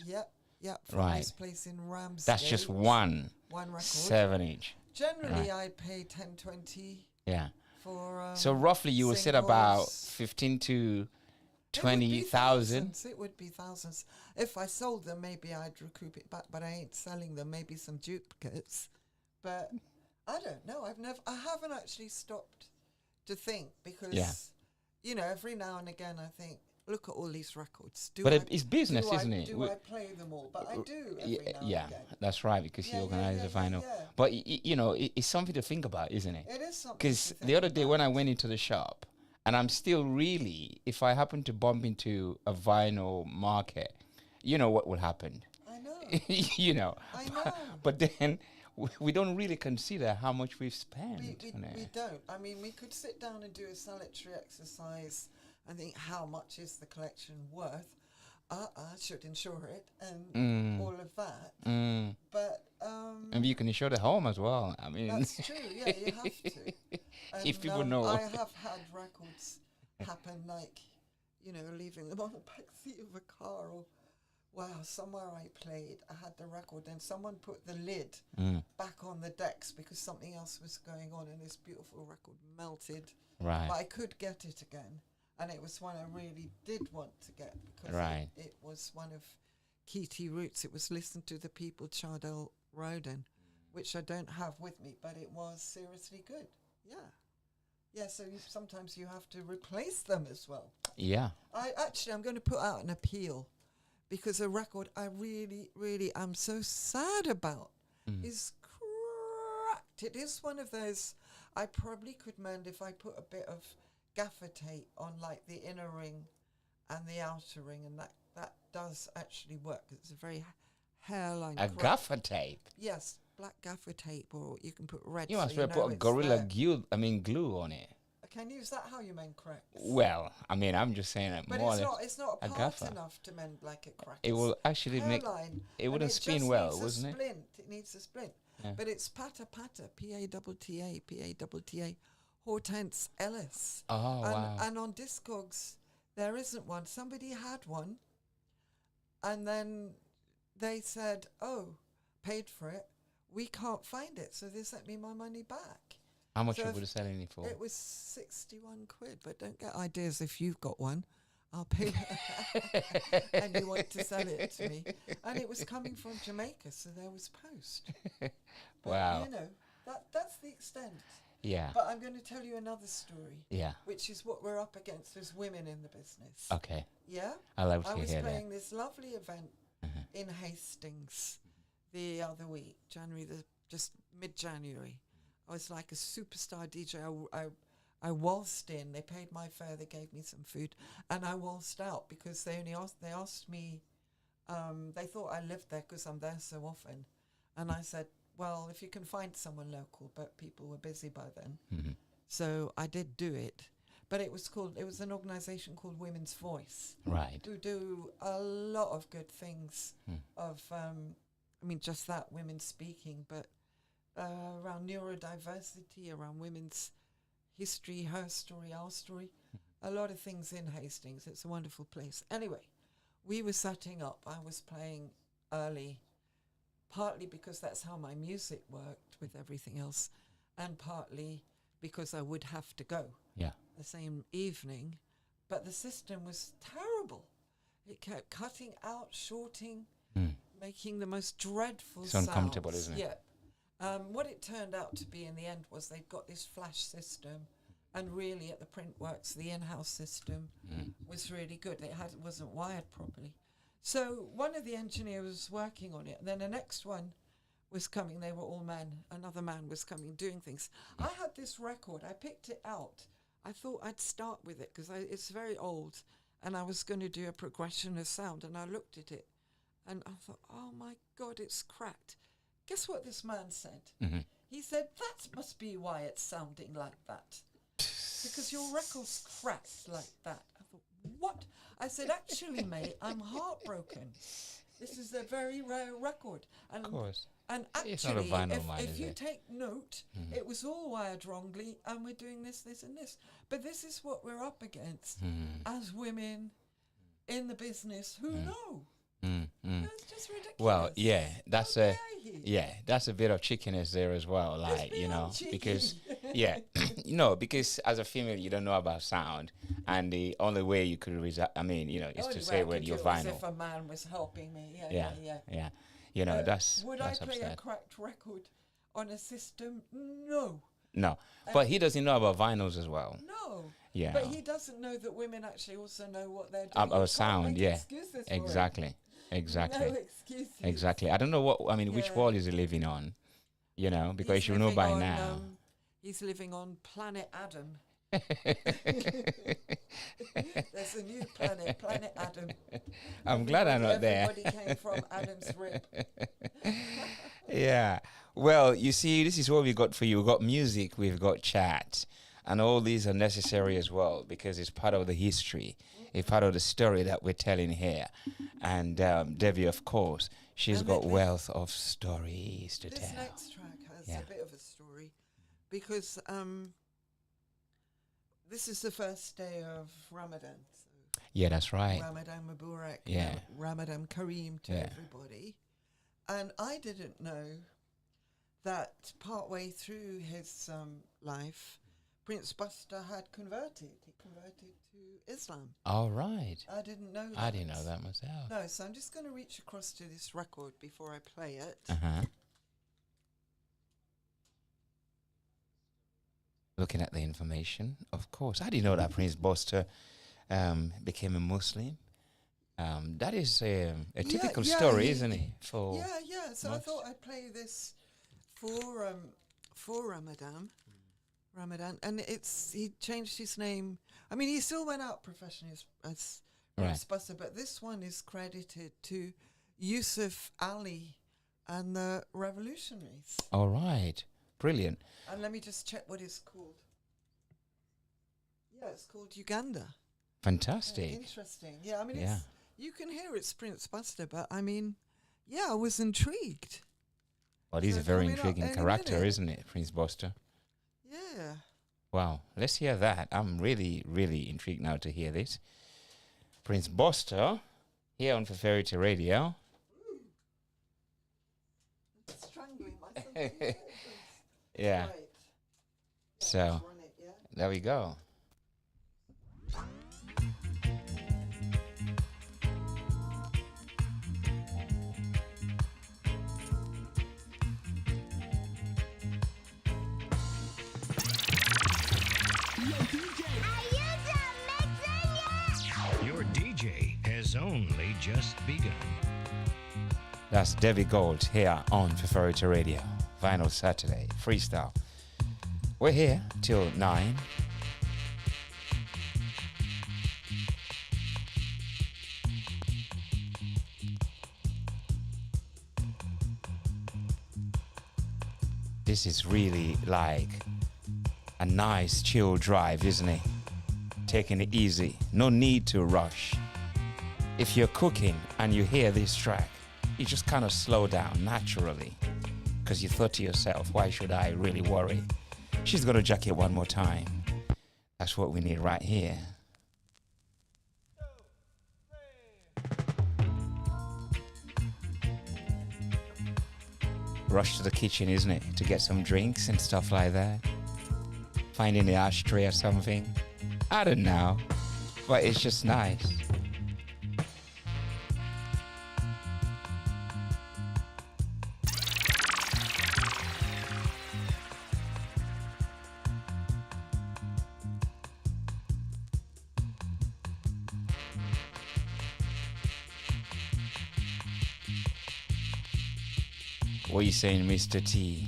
Yep, from Right. this place in Ramsgate. That's just one record. 7-inch. Generally, Right. I pay 10-20 Yeah. for. So roughly, you would say about singles. 15 to It would be 20,000. thousands. It would be thousands. If I sold them, maybe I'd recoup it back, but I ain't selling them. Maybe some duplicates. But I don't know. I haven't actually stopped to think because, every now and again I think, look at all these records. It's business, isn't it? Do I play them all? But I do every now and again. That's right, because you organize the vinyl. Yeah. But it's something to think about, isn't it? It is something. Because to the think other day about. when I went into the shop, and I'm still really, if I happen to bump into a vinyl market, you know what will happen. I know. I know. But then we don't really consider how much we've spent. We don't. I mean, we could sit down and do a salutary exercise and think, how much is the collection worth? I should insure it and all of that. But and you can insure the home as well. I mean, that's true. Yeah, you have to. And, if people know. I have had records happen, like leaving them on the back seat of a car, or somewhere I played, I had the record, and someone put the lid back on the decks because something else was going on, and this beautiful record melted. Right. But I could get it again. And it was one I really did want to get because it was one of Keaty Roots. It was Listen to the People, Chardell Roden, which I don't have with me, but it was seriously good. Yeah. Yeah, so sometimes you have to replace them as well. Yeah. I'm going to put out an appeal because a record I really, really am so sad about is cracked. It is one of those I probably could mend if I put a bit of gaffer tape on like the inner ring and the outer ring, and that does actually work. It's a very hairline. A gaffer tape. Yes, black gaffer tape, or you can put red. You must so put a gorilla glue on it. Can you? Is that how you mend cracks? Well, I mean, I'm just saying that but more it's not a part gaffer enough to mend like a crack. It will actually make it wouldn't spin well, wouldn't it? It needs a splint. Yeah. But it's patta, P-A-T-T-A, P-A-T-T-A, Hortense Ellis. Oh, wow. And on Discogs, there isn't one. Somebody had one, and then they said, "Oh, paid for it. We can't find it." So they sent me my money back. How much So you if would selling it for? It was 61 quid, but don't get ideas if you've got one. I'll pay and you want to sell it to me. And it was coming from Jamaica, so there was post. But, Wow. you know, that's the extent. Yeah. But I'm going to tell you another story, Yeah. which is what we're up against as women in the business. Okay. Yeah? I love I to was hear that. playing this lovely event Uh-huh. in Hastings the other week, just mid-January. I was like a superstar DJ. I waltzed in. They paid my fare. They gave me some food, and I waltzed out because they asked me. They thought I lived there because I'm there so often, and I said, "Well, if you can find someone local," but people were busy by then, so I did do it. But it was an organisation called Women's Voice, Right. who do a lot of good things. Just that women speaking, but around neurodiversity, around women's history, her story, our story, a lot of things in Hastings. It's a wonderful place. Anyway, we were setting up. I was playing early, partly because that's how my music worked with everything else, and partly because I would have to go Yeah. the same evening. But the system was terrible. It kept cutting out, shorting, making the most dreadful It's sounds. uncomfortable, isn't it? Yeah. What it turned out to be in the end was they'd got this flash system, and really at the Printworks, the in-house system was really good. It wasn't wired properly. So one of the engineers was working on it, and then the next one was coming. They were all men. Another man was coming, doing things. I had this record. I picked it out. I thought I'd start with it because it's very old, and I was going to do a progression of sound, and I looked at it, and I thought, oh my God, it's cracked. Guess what this man said? He said, that must be why it's sounding like that. Because your record's cracked like that. I thought, what? I said, actually, mate, I'm heartbroken. This is a very rare record. And, Of course. And It's not a actually, vinyl mine, if is you it? take note, it was all wired wrongly, and we're doing this, this, and this. But this is what we're up against as women in the business who know. It's just ridiculous. Well, yeah, that's How a dare you? that's a bit of chickiness there as well, like, you beyond know, cheeky. because because as a female you don't know about sound, and the only way you could is The to only say way I with could your do it was vinyl. if a man was helping me. Yeah. That's Would I that's play a upset. cracked record on a system? No. No, but he doesn't know about vinyls as well. No. Yeah. But he doesn't know that women actually also know what they're doing. You Our can't sound, make yeah, excuses for it. exactly. No excuses. Exactly. I don't know which Yeah. world is he living on, because He's you know living by on, now. he's living on planet Adam. There's a new planet, planet Adam. I'm glad I'm not there. Everybody came from Adam's rib. Yeah. Well, you see, this is what we got for you. We've got music, we've got chat, and all these are necessary as well because it's part of the history. It's part of the story that we're telling here. And Debbie, of course, she's And got this- wealth of stories to This tell. next track has Yeah. a bit of a story because this is the first day of Ramadan. So Yeah, that's right. Ramadan Mubarak, Yeah. Ramadan Kareem to Yeah. everybody. And I didn't know that partway through his life, Prince Buster had converted. He converted to Islam. All right. I didn't know that. I didn't know that myself. No, so I'm just going to reach across to this record before I play it. Uh-huh. Looking at the information, of course. I didn't know that Prince Buster became a Muslim. That is a typical story, isn't it? For Yeah. So I most- thought I'd play this for Ramadan. And he changed his name. I mean, he still went out professionally as Prince Buster, but this one is credited to Yusuf Ali and the Revolutionaries. All right. Brilliant. And let me just check what it's called. Yeah, it's called Uganda. Fantastic. Interesting. Yeah, I mean, Yeah. you can hear it's Prince Buster, but I mean, yeah, I was intrigued. Well, he's So a very coming up intriguing any character, minute. isn't it, Prince Buster? Yeah. Wow, let's hear that. I'm really, really intrigued now to hear this. Prince Buster here on Feferity Radio. Strangling myself. Yeah. Right. So Run it, yeah? there we go. Your DJ has only just begun. That's Debbie Golt here on Feferity Radio. Vinyl Saturday, Freestyle. We're here till 9. This is really like a nice chill drive, isn't it? Taking it easy, no need to rush. If you're cooking and you hear this track, you just kind of slow down naturally, because you thought to yourself, why should I really worry? She's got to jack it one more time. That's what we need right here. Rush to the kitchen, isn't it? To get some drinks and stuff like that. Finding the ashtray or something. I don't know. But it's just nice. What are you saying, Mr. T?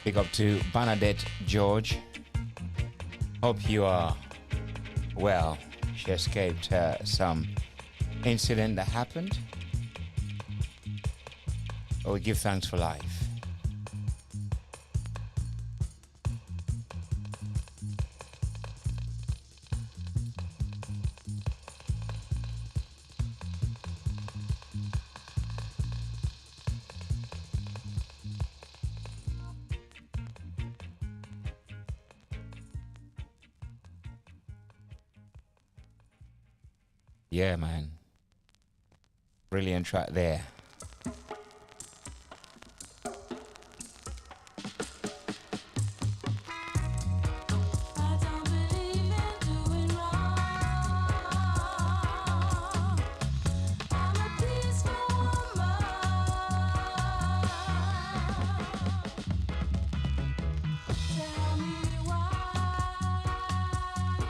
Big up to Bernadette George. Hope you are well. She escaped some incident that happened. But we give thanks for life. Yeah, man. Brilliant track there.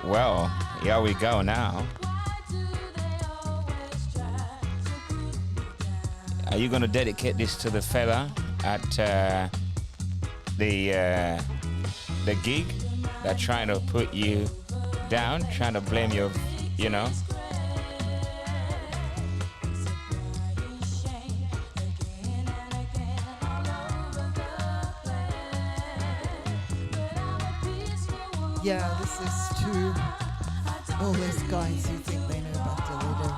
Well, here we go now. Are you going to dedicate this to the fella at the gig that trying to put you down, trying to blame you, you know? Yeah, this is to all those guys who think they know better, they don't.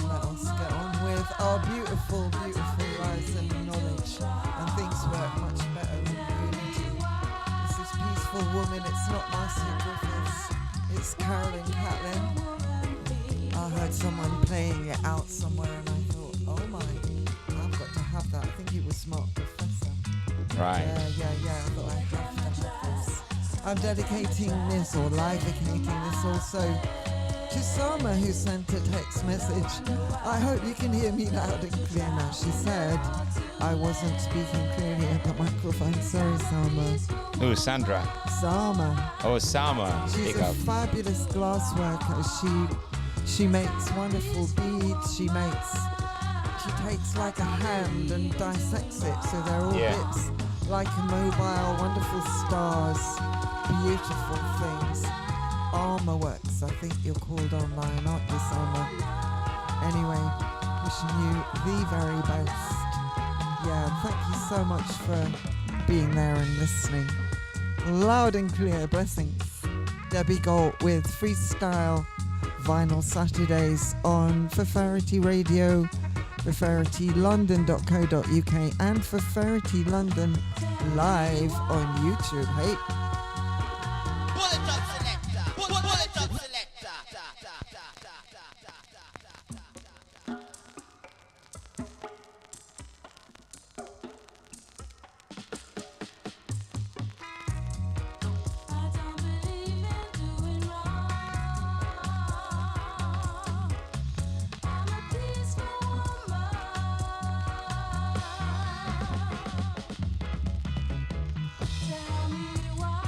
Let us get on with our beautiful, beautiful lives and knowledge, and things work much better in unity. This is Peaceful Woman, it's not Marcia Griffiths, it's Carolyn Catlin. I heard someone playing it out somewhere and I thought, oh my, I've got to have that. I think it was Mark Professor. Right. Yeah, I thought I have to have this. I'm dedicating this or live-icating this also to Sama, who sent a text message. I hope you can hear me loud and clear now. She said I wasn't speaking clearly at the microphone. Sorry, Sama. Who, Sandra? Sama. Oh, Sama. She's Big a up. fabulous glass worker. She makes wonderful beads. She takes like a hand and dissects it, so they're all bits like immobile, wonderful stars, beautiful things. Armor Works, I think you're called online, aren't you, Armor? Anyway, wishing you the very best. Yeah, thank you so much for being there and listening. Loud and clear, blessings. Debbie Golt with Freestyle Vinyl Saturdays on Feferity Radio, FeferityLondon.co.uk and Feferity London live on YouTube. Hey. Bullet up selector. Bullet up selector. Tell me why.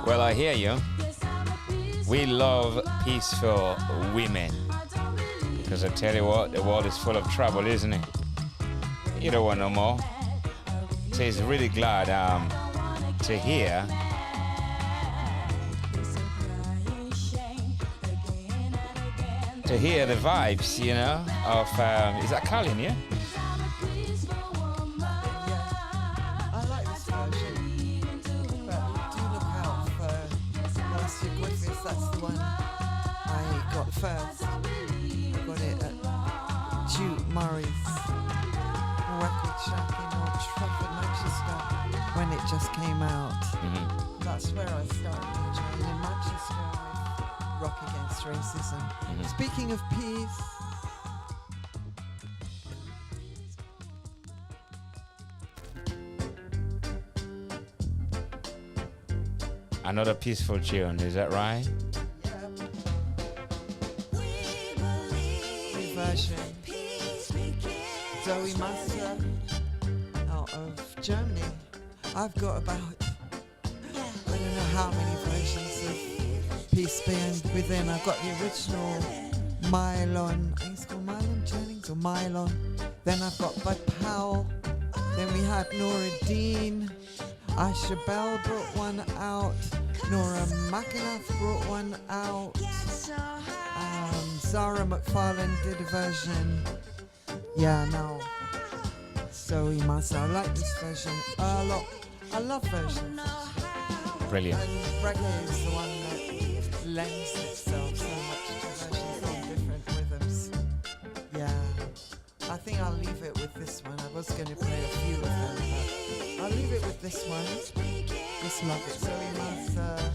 Well, I hear you. We love peaceful women. Because I tell you what, the world is full of trouble, isn't it? You don't want no more. So he's really glad to hear the vibes, you know, of is that Colin, yeah? I like this version, but do look out for Marcia Griffiths. That's the one I got first. I got it at Duke Murray's record shop in Old Trafford, Manchester, when it just came out. Mm-hmm. That's where I started enjoying in Manchester with Rock Against Racism. Mm-hmm. Speaking of peace, Another peaceful tune, is that right? version. Zoe Massa out of Germany. I've got about, I don't know how many versions of Peace Beyond Within. I've got the original Mylon, I think it's called Mylon Jennings or Mylon. Then I've got Bud Powell. Then we had Nora Dean. Asha Bell brought one out. Nora McAnuff brought one out. Zara McFarlane did a version. Yeah, no. Zoe Massa. I like this version a lot. I love versions. Brilliant. And reggae is the one that lends itself so much to versions on different rhythms. Yeah. I think I'll leave it with this one. I was going to play a few of them, but I'll leave it with this one. Just love it. Zoe Massa.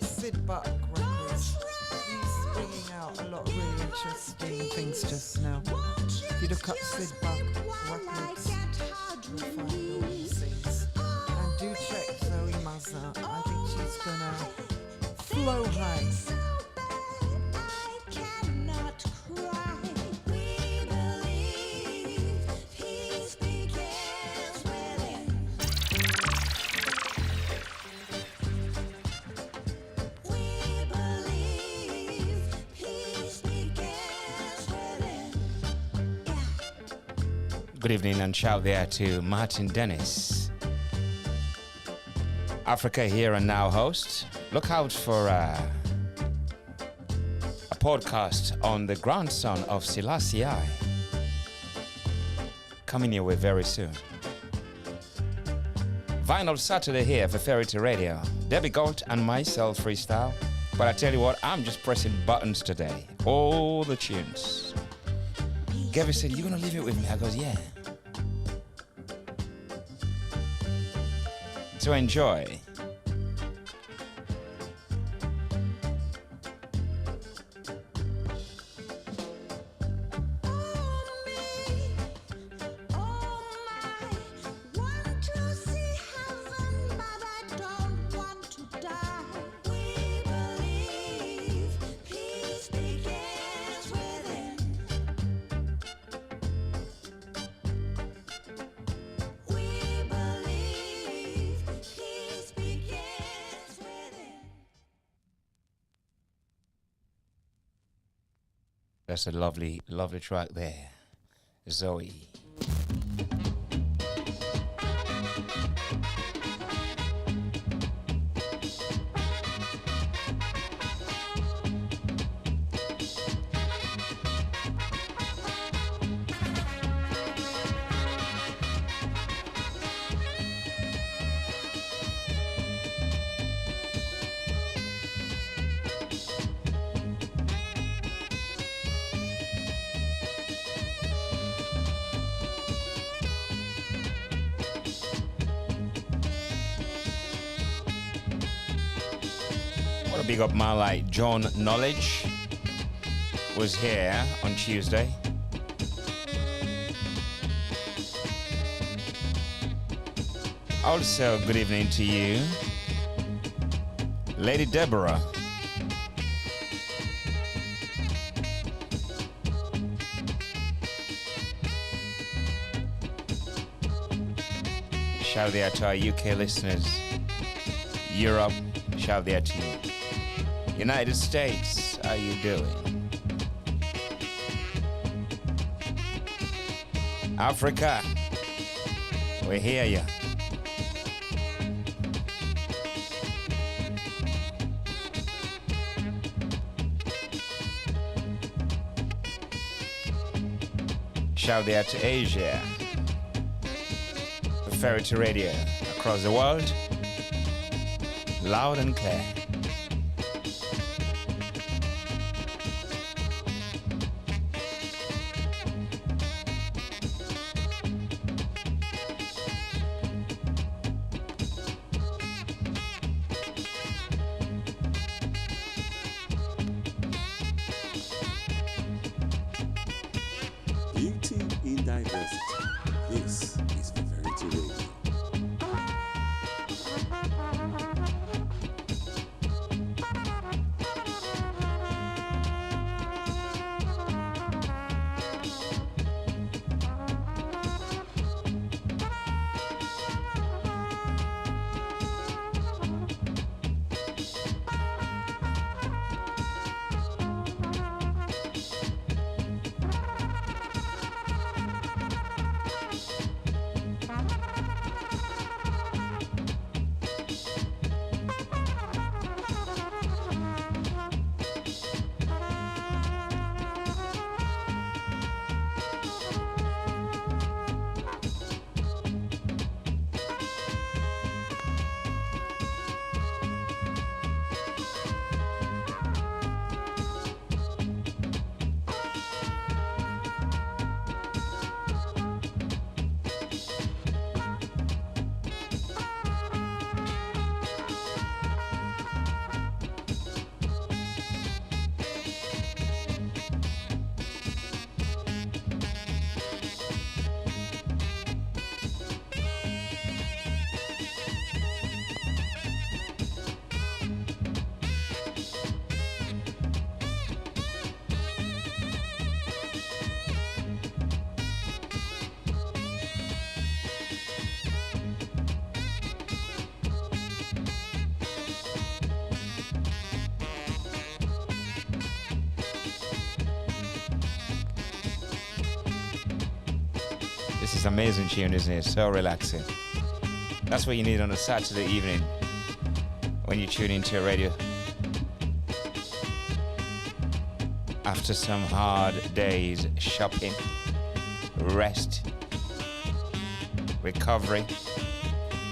Sid Buck Records. He's bringing out a lot of really interesting things just now. If you look up Sid Buck Records, you'll find all these things. And do check Zoe Massa. I think she's gonna flow high. Good evening and shout there to Martin Dennis. Africa Here and Now host. Look out for a podcast on the grandson of Selassie I. Coming your way very soon. Vinyl Saturday here for Feferity Radio. Debbie Golt and myself Freestyle. But I tell you what, I'm just pressing buttons today. All the tunes. Gabby said, "You gonna leave it with me?" I goes, "Yeah." So enjoy. That's a lovely, lovely track there. Zoe. Big up man like John Knowledge was here on Tuesday. Also, good evening to you, Lady Deborah. Shout out to our UK listeners. Europe, shout out to you. United States, how you doing? Africa, we hear you. Shout out to Asia. Feferity Radio across the world, loud and clear. Beauty in diversity. This is Feferity Radio. This is amazing tune, isn't it? So relaxing. That's what you need on a Saturday evening when you tune into a radio. After some hard days shopping, rest, recovery,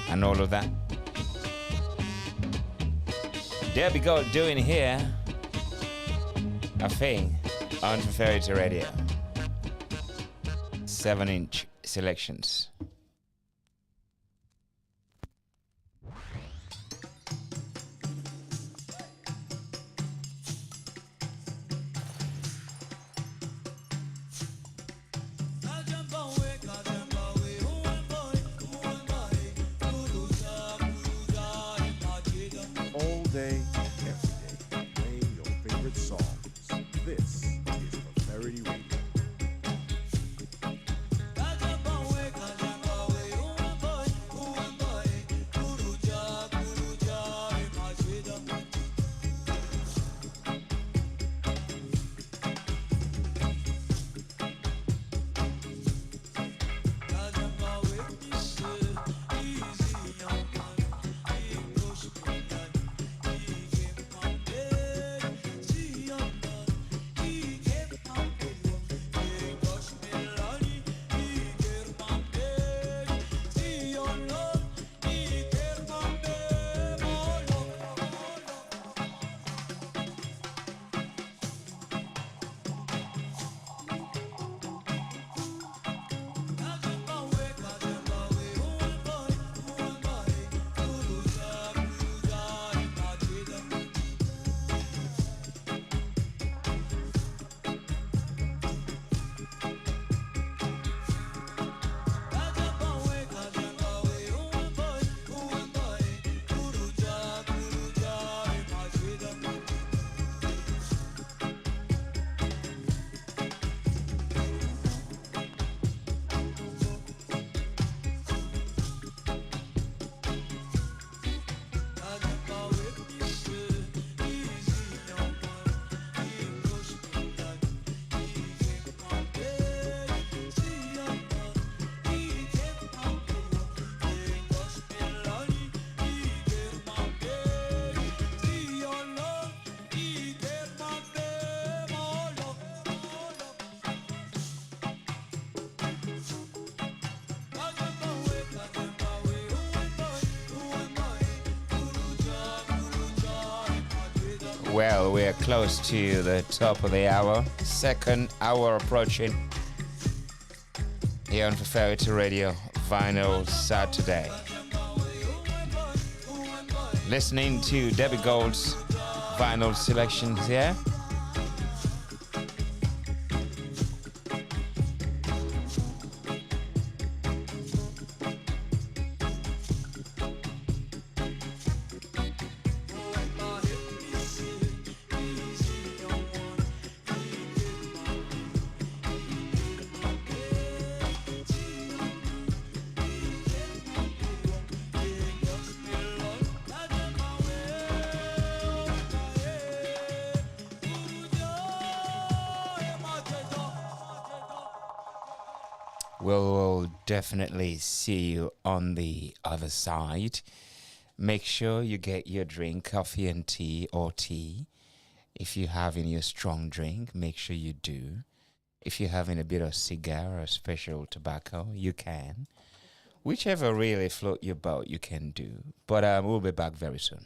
and all of that. Debbie Golt doing here a thing on Feferity Radio. 7-inch selections. All day, every day, playing your favorite songs. This is Feferity Radio. Well, we're close to the top of the hour. Second hour approaching. Here on Feferity Radio, Vinyl Saturday. Listening to Debbie Golt's vinyl selections here. We'll definitely see you on the other side. Make sure you get your drink, coffee and tea or tea. If you're having your strong drink, make sure you do. If you're having a bit of cigar or special tobacco, you can. Whichever really float your boat, you can do. But we'll be back very soon.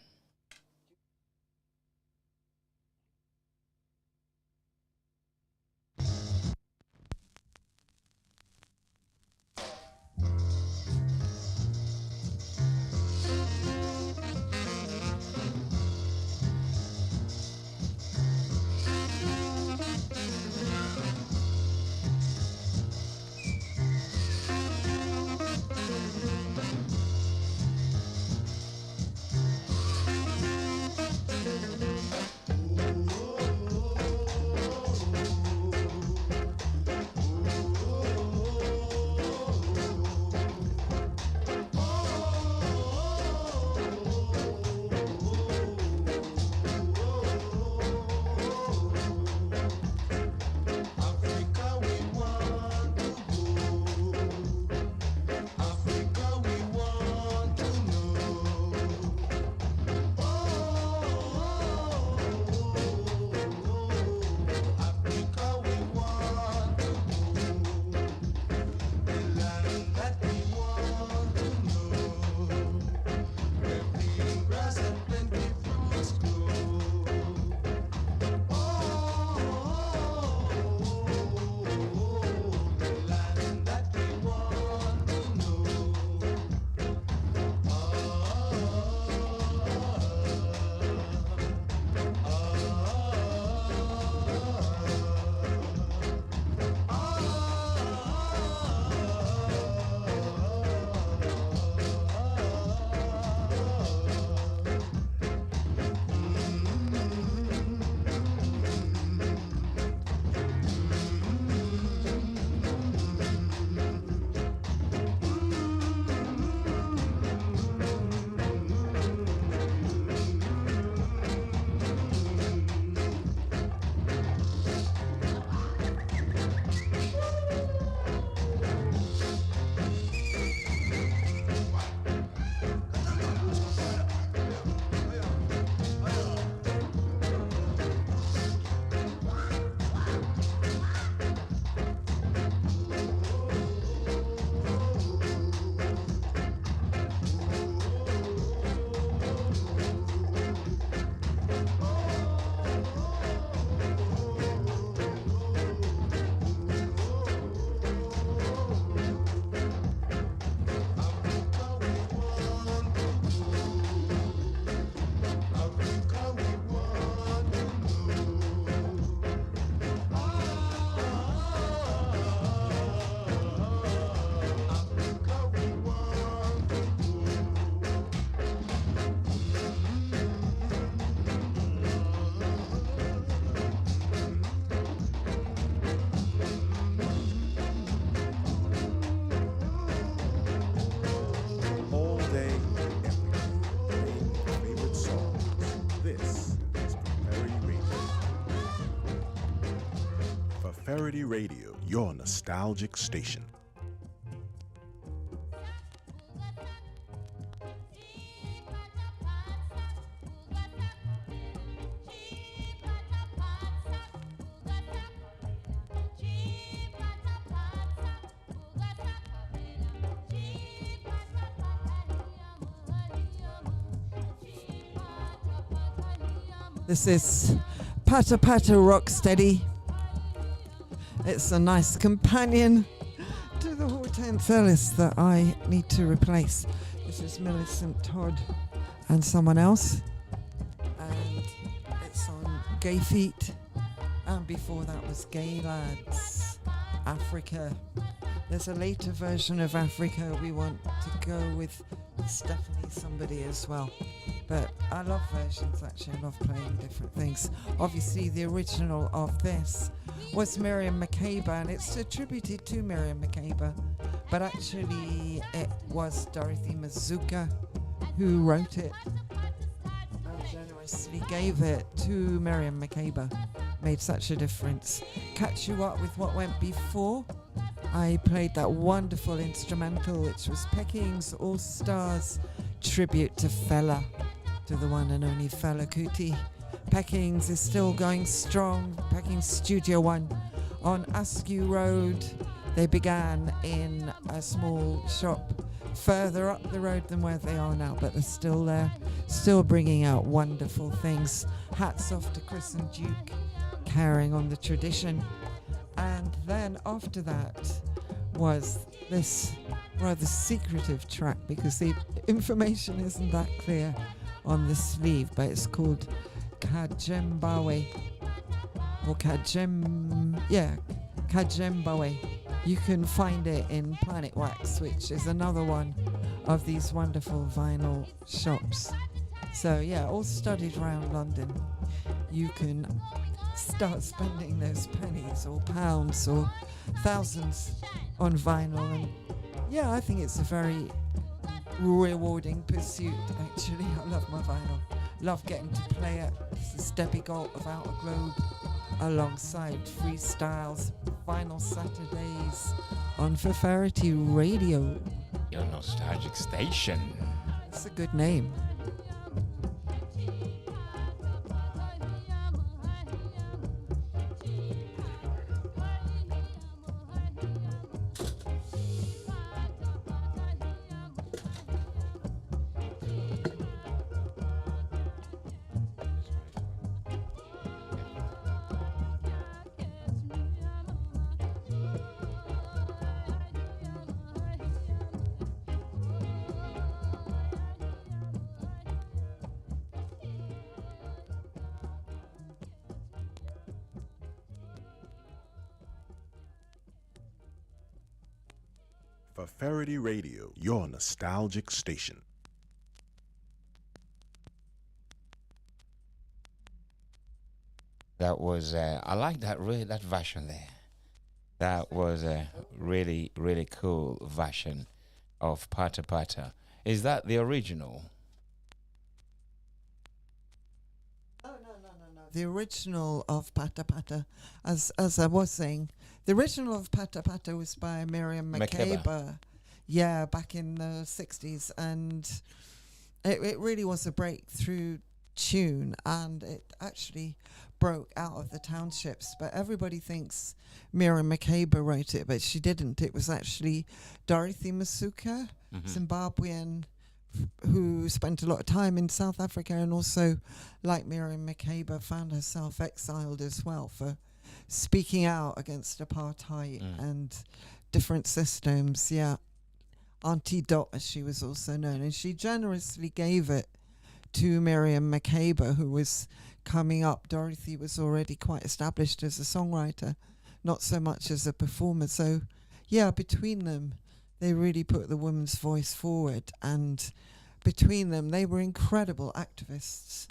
Feferity Radio, your nostalgic station. This is Pata Pata Rocksteady. It's a nice companion to the Hortense Ellis that I need to replace. This is Millicent Todd and someone else. And it's on Gay Feet. And before that was Gay Lads, Africa. There's a later version of Africa we want to go with Stephanie somebody as well. But I love versions actually, I love playing different things. Obviously the original of this was Miriam Makeba, and it's attributed to Miriam Makeba, but actually it was Dorothy Mazuka who wrote it and generously gave it to Miriam Makeba. Made such a difference. Catch you up with what went before. I played that wonderful instrumental which was Pecking's All Stars tribute to Fela, to the one and only Fela Kuti. Pecking's is still going strong. Pecking's Studio One on Askew Road. They began in a small shop further up the road than where they are now, but they're still there, still bringing out wonderful things. Hats off to Chris and Duke, carrying on the tradition. And then after that was this rather secretive track, because the information isn't that clear on the sleeve, but it's called Kajembawe or Kajembawe. You can find it in Planet Wax, which is another one of these wonderful vinyl shops. So yeah, all studied around London. You can start spending those pennies or pounds or thousands on vinyl, and yeah, I think it's a very rewarding pursuit actually. I love my vinyl, love getting to play it. This is Debbie Golt of Outerglobe alongside Freestyle's Vinyl Saturdays on Feferity Radio. Your nostalgic station. It's a good name. Feferity Radio, your nostalgic station. That was, I like that that version there. That was a really, really cool version of Pata Pata. Is that the original? No. The original of Pata Pata, as I was saying, the original of Pata Pata was by Miriam Makeba. Yeah, back in the 60s, and it really was a breakthrough tune, and it actually broke out of the townships. But everybody thinks Miriam Makeba wrote it, but she didn't. It was actually Dorothy Masuka, Zimbabwean, who spent a lot of time in South Africa, and also, like Miriam Makeba, found herself exiled as well for speaking out against apartheid and different systems. Yeah, Auntie Dot, as she was also known, and she generously gave it to Miriam Makeba, who was coming up. Dorothy was already quite established as a songwriter, not so much as a performer. So yeah, between them they really put the woman's voice forward, and between them they were incredible activists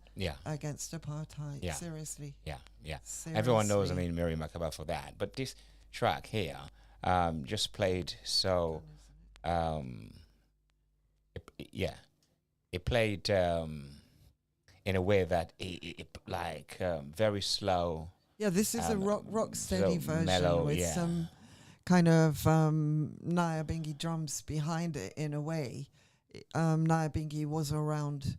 against apartheid. Seriously. Seriously. Everyone knows, I mean, Miriam Makeba for that. But this track here just played so it played in a way that it like very slow. Yeah, this is a rock steady version mellow, with some kind of Nyabinghi drums behind it in a way. Nyabinghi was around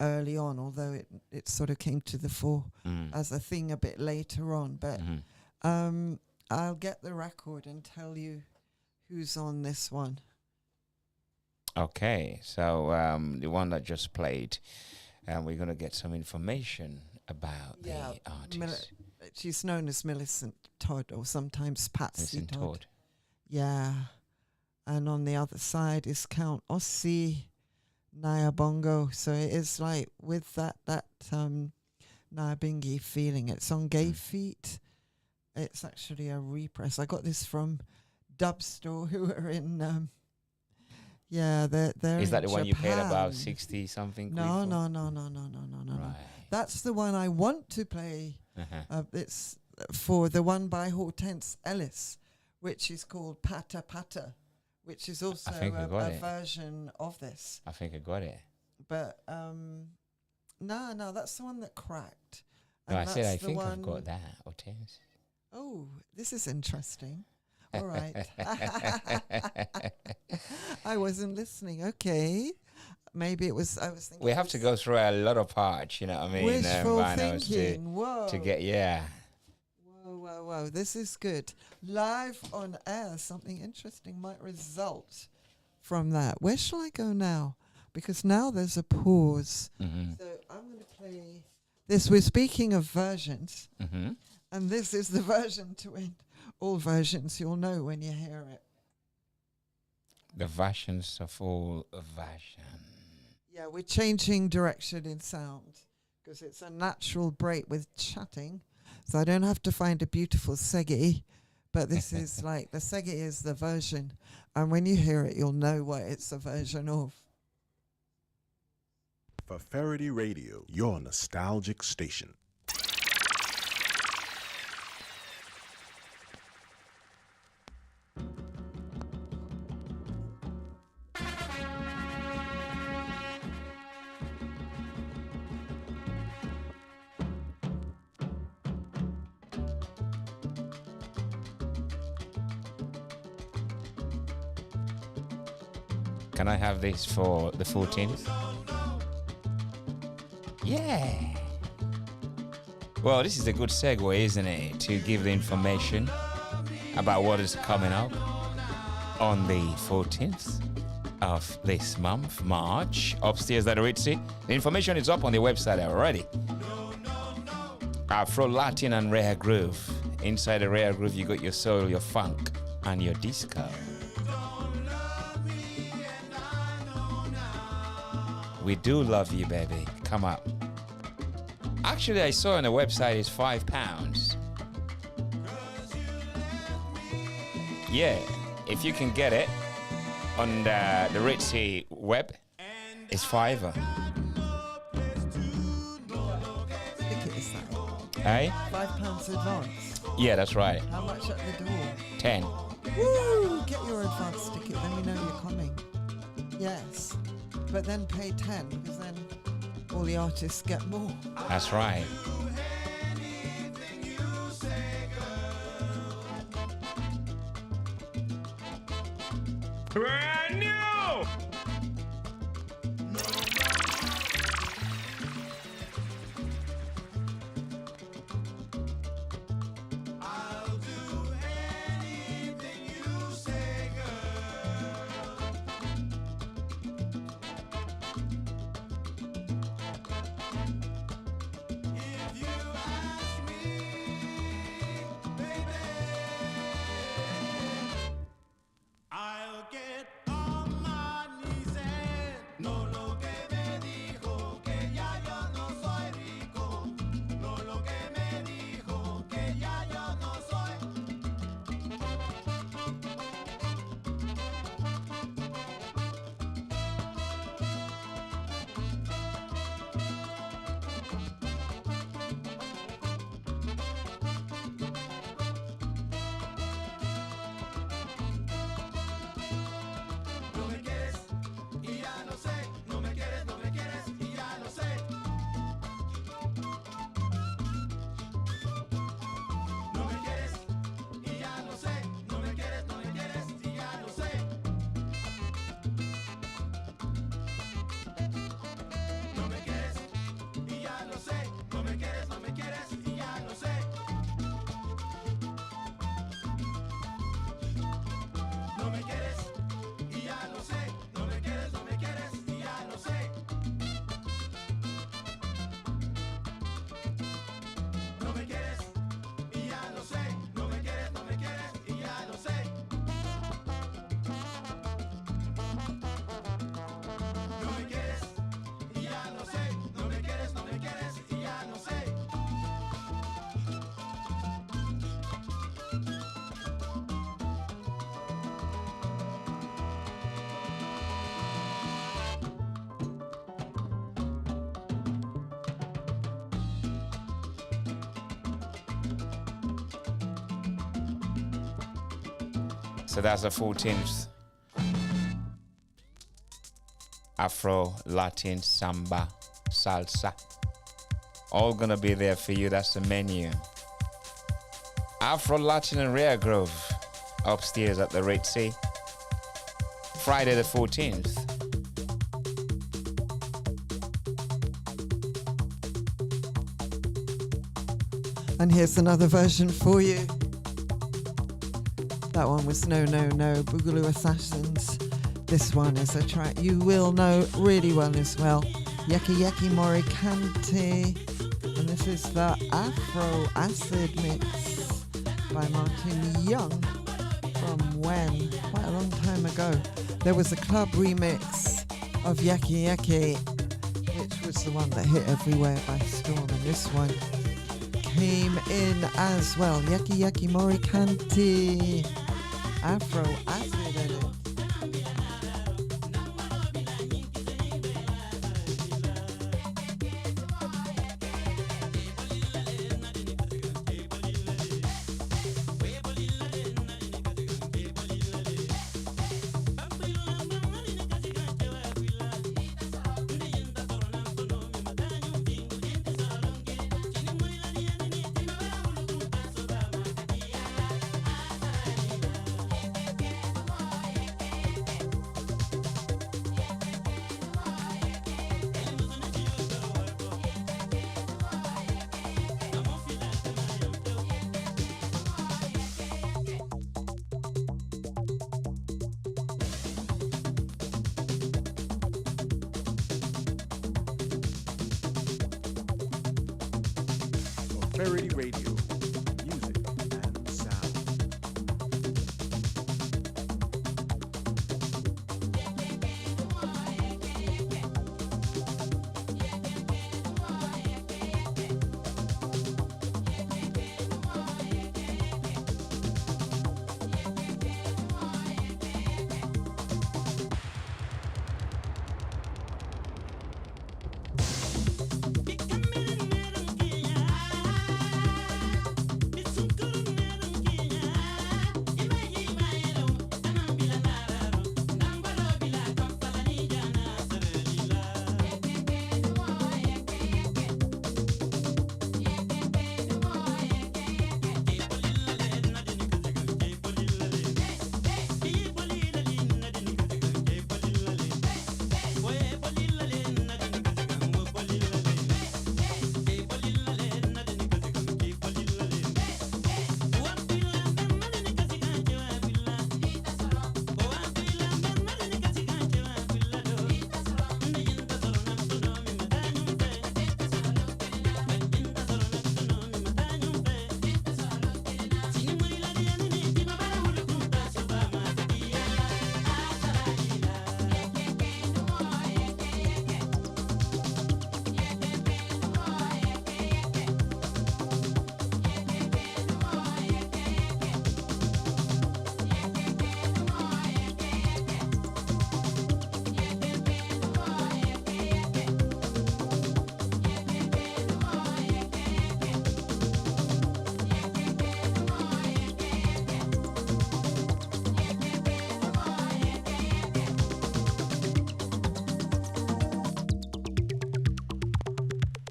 early on, although it sort of came to the fore as a thing a bit later on. But I'll get the record and tell you who's on this one. Okay, so the one that just played, and we're going to get some information about the artist. She's known as Millicent Todd or sometimes Patsy Millicent Todd. Yeah. And on the other side is Count Ossie Nyabongo. So it is like with that Nyabingi feeling. It's on Gay Feet. It's actually a repress. I got this from Dub Store who are in they're Is that in the one you paid Japan. about 60 something? No. Right. That's the one I want to play. It's for the one by Hortense Ellis, which is called Pata Pata, which is also a version of this. I think I got it. But no, that's the one that cracked. No, And I said I that's the think I've one- got that. Hortense. Oh, this is interesting. All right. I wasn't listening. Okay. Maybe it was, I was thinking. We have to go through a lot of parts, you know what I mean? Wishful Vinyls thinking. Whoa. to get, yeah. Whoa. This is good. Live on air, something interesting might result from that. Where shall I go now? Because now there's a pause. Mm-hmm. So I'm going to play this. We're speaking of versions, Mm-hmm. and this is the version to end all versions. You'll know when you hear it. The versions of all version. Yeah, we're changing direction in sound because it's a natural break with chatting. So I don't have to find a beautiful Segi, but this is like the Segi is the version. And when you hear it, you'll know what it's a version of. Feferity Radio, your nostalgic station. Can I have this for the 14th? Yeah. Well, this is a good segue, isn't it? To give the information about what is coming up on the 14th of this month, March, upstairs at the Ritzy. The information is up on the website already. Afro Latin and Rare Groove. Inside the Rare Groove, you got your soul, your funk, and your disco. We do love you, baby. Come up. Actually, I saw on the website it's £5. Yeah, if you can get it on the Ritzy web, it's £5. Ticket is that? Hey? £5 advance. Yeah, that's right. How much at the door? 10. Woo! Get your advance ticket, then we know you're coming. Yes. But then pay 10 because then all the artists get more. That's right. Brand new! I'll get So that's the 14th. Afro, Latin, Samba, Salsa. All gonna be there for you. That's the menu. Afro, Latin, and Rare Grove upstairs at the Red Sea. Friday the 14th. And here's another version for you. That one was No No No, Boogaloo Assassins. This one is a track you will know really well as well. Yeki Yeki Morikante. And this is the Afro Acid mix by Martin Young from when? Quite a long time ago. There was a club remix of Yeki Yeki, which was the one that hit everywhere by storm. And this one came in as well. Yeki Yeki Morikante. Afro Acid in it. Feferity Radio, music and sound.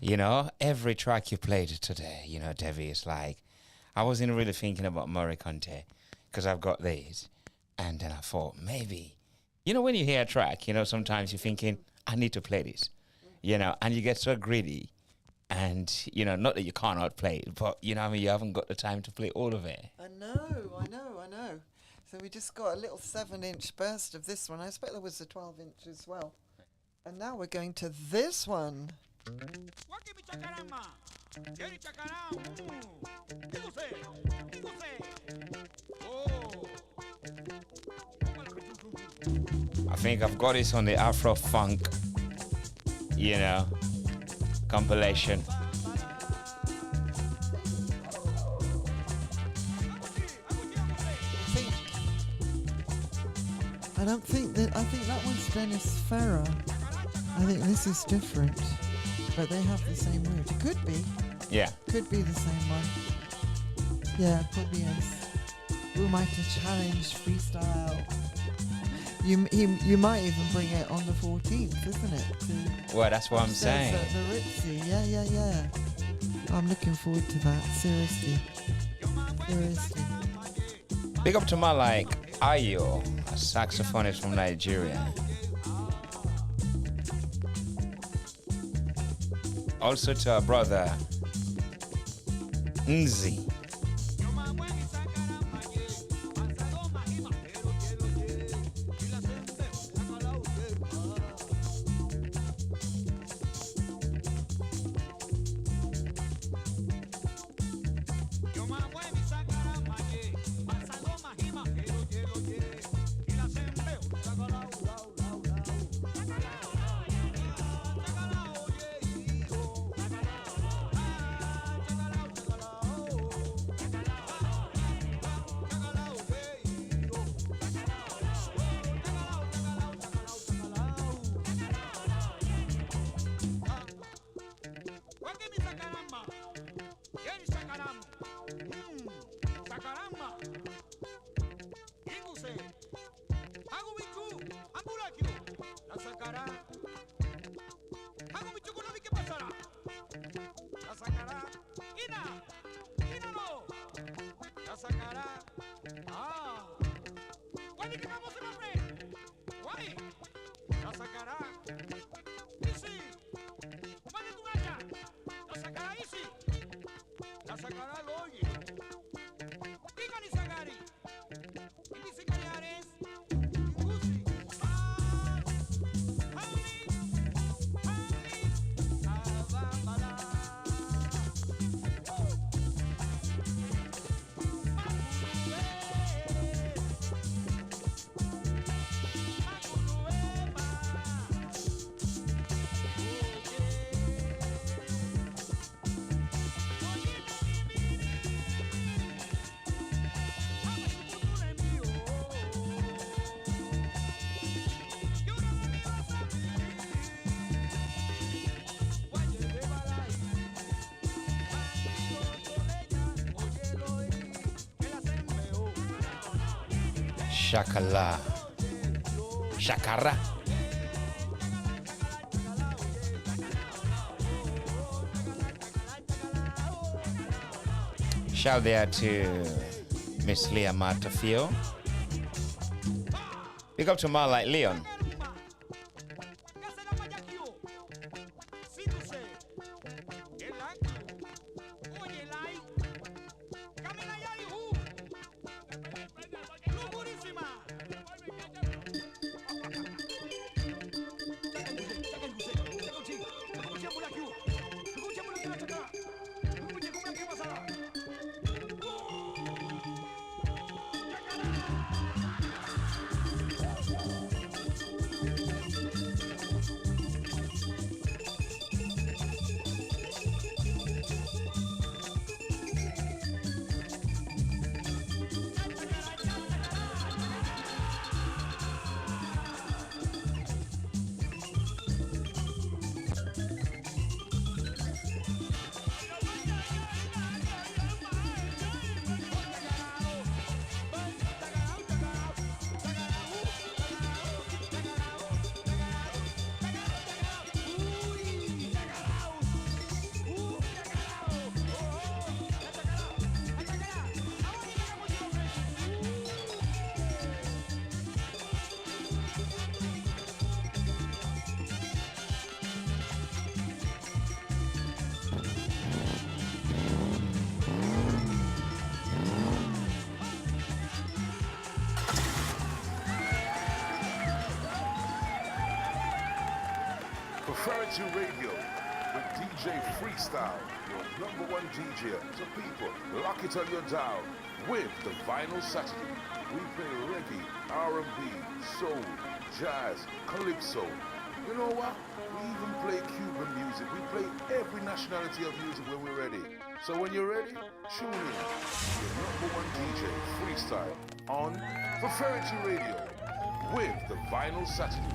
You know, every track you played today, you know, Debbie, is like, I wasn't really thinking about Morikante because I've got these. And then I thought, maybe, you know, when you hear a track, you know, sometimes you're thinking, I need to play this, you know, and you get so greedy. And, you know, not that you cannot play it, but, you know what I mean, you haven't got the time to play all of it. I know. So we just got a little 7-inch burst of this one. I expect there was a 12-inch as well. And now we're going to this one. I think I've got this on the Afro Funk, you know, compilation. I think that one's Dennis Ferrer. I think this is different, but they have the same root. It could be. Yeah. Could be the same one. Yeah, probably is. We might have challenged Freestyle. You might even bring it on the 14th, isn't it? Well, that's what I'm saying. The Ritzy, yeah. I'm looking forward to that, seriously. Big up to my like Ayo, a saxophonist from Nigeria. Also to our brother Nzi. Shakala. Shakara. Shout there to Miss Leah Matafio. Big up to Ma like Leon. Feferity Radio with DJ Freestyle, your number one DJ. So people, lock it on your dial with the Vinyl Saturday. We play reggae, R&B, soul, jazz, calypso. You know what? We even play Cuban music. We play every nationality of music when we're ready. So when you're ready, tune in. Your number one DJ Freestyle on Feferity Radio with the Vinyl Saturday.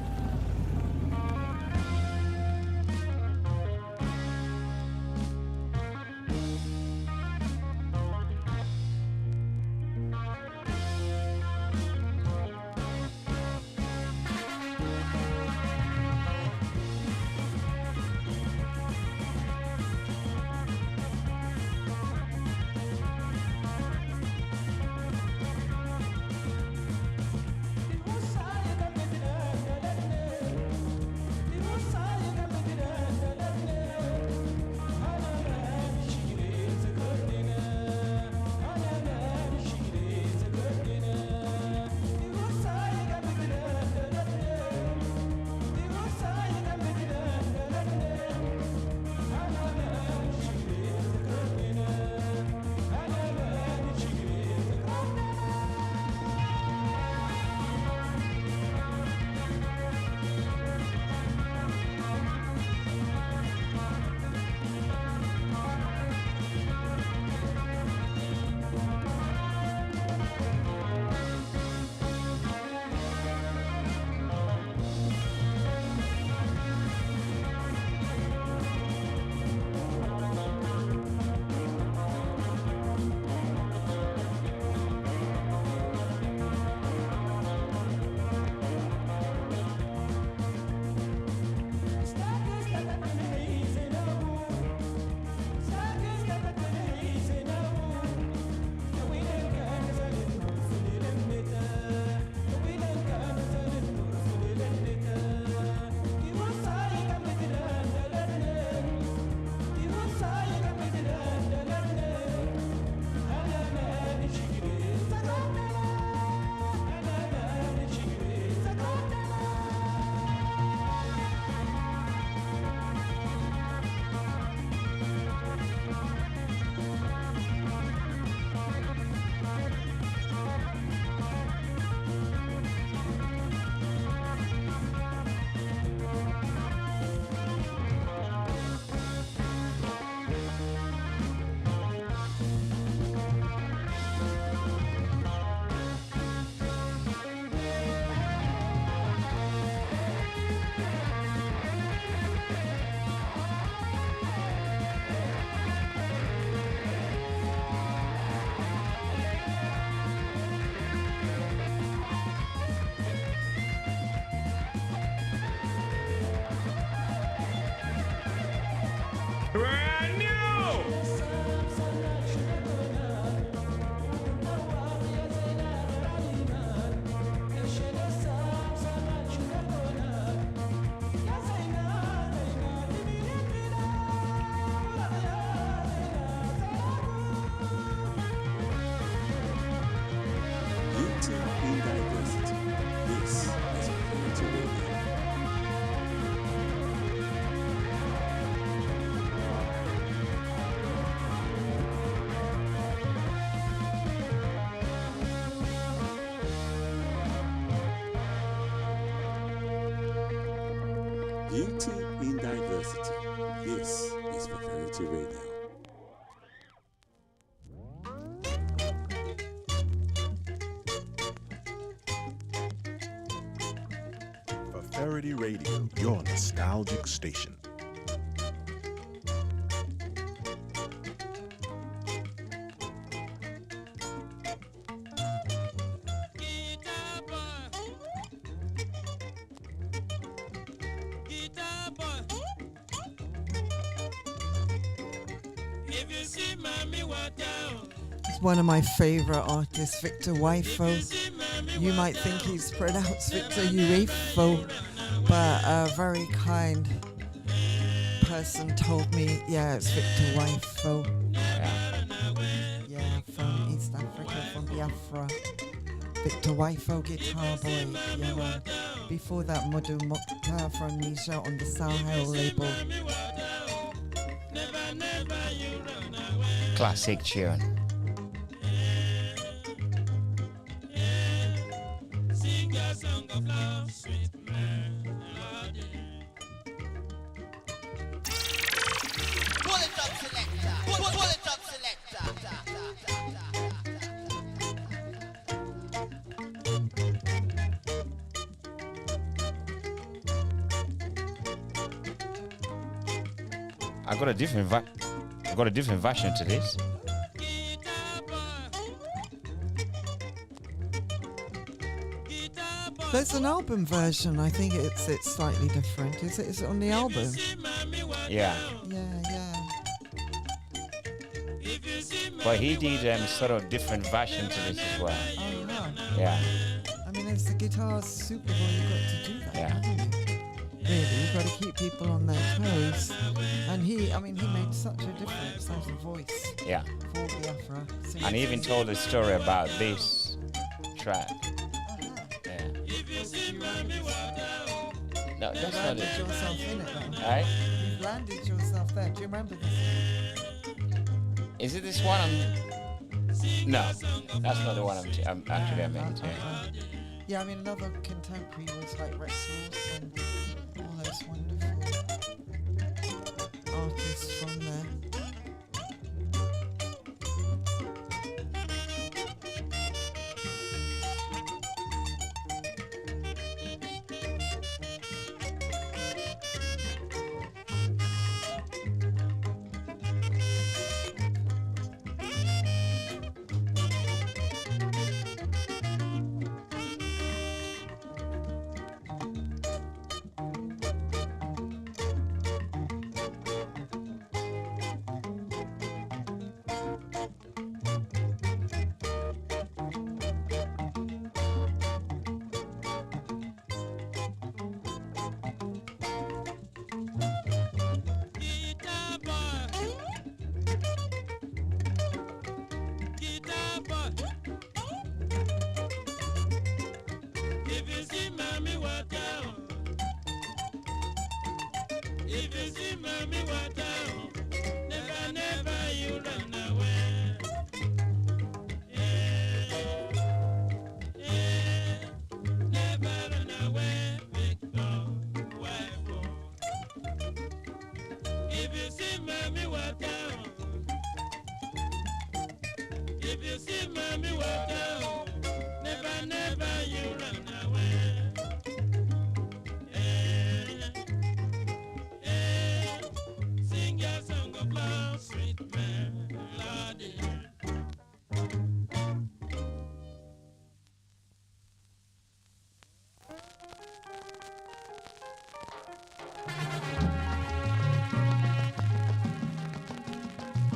Beauty in diversity. This is Feferity Radio. Feferity Radio, your nostalgic station. One of my favorite artists, Victor Wifo. You might think he's pronounced Victor Uefo, but a very kind person told me, yeah, it's Victor Wifo. Yeah, from East Africa, from Biafra. Victor Wifo, guitar boy. Yeah, man. Before that, Modu Mokhtar from Nisha on the Sahel label. Classic tune. I got a different version to this. There's an album version. I think it's slightly different. Is it on the album? Yeah. Yeah. But he did sort of different version to this as well. Oh yeah. Yeah. I mean, it's the guitar Super Bowl. You've got to do that. Yeah. Haven't you? Really, you've got to keep people on their toes. And he made such a difference as a voice. Yeah. For Biafra. And he even told a story about this track. Yeah. No, that's not landed it. yourself in it, though. Right? You've landed yourself there. Do you remember this? Is it this one? No, that's not the one I'm actually meant. Yeah, I mean, another contemporary was like Rex Ross and all those wonderful artists from there.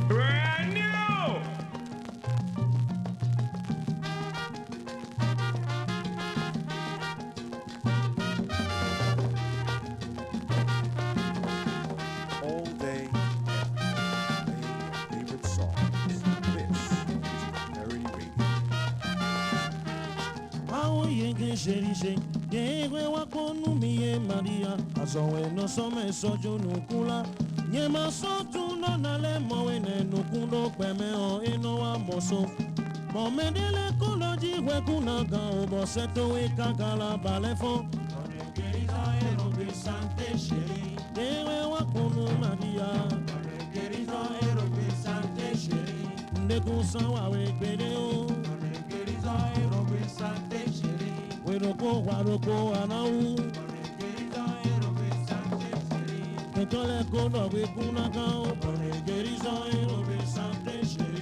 Brand new! All day, play your favorite songs. This is Feferity Radio. Maria, no some sojo nukula. Nyema sotu no nale moene nukundo kweme o ino wa moso. Momedele koloji wekuna ga obo seto we kagala balefo. Onekeriza eno bisante shiri. Waroko Anau. Ketole Kono Wikunakao, Gerisa Erobe Sante Sheri.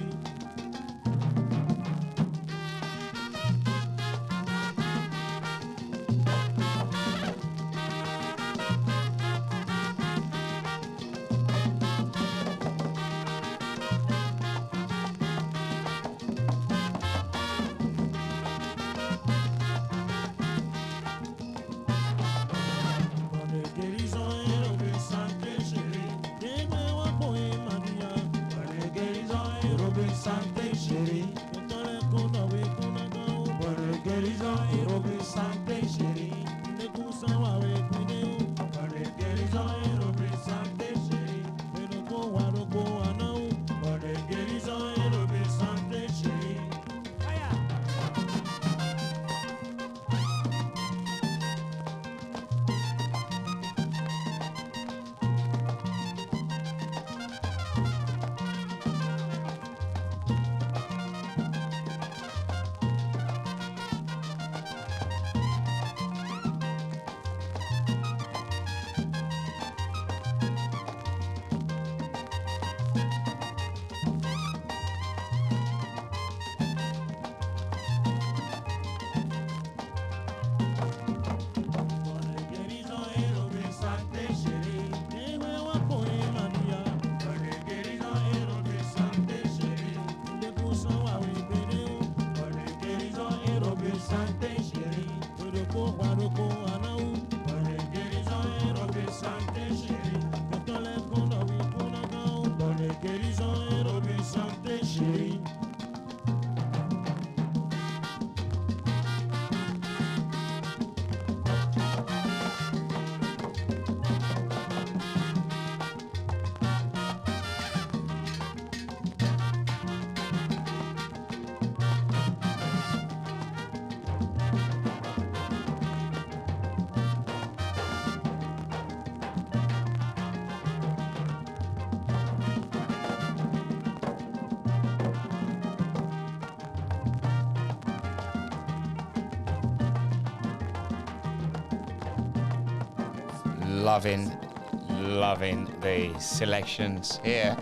Loving the selections here.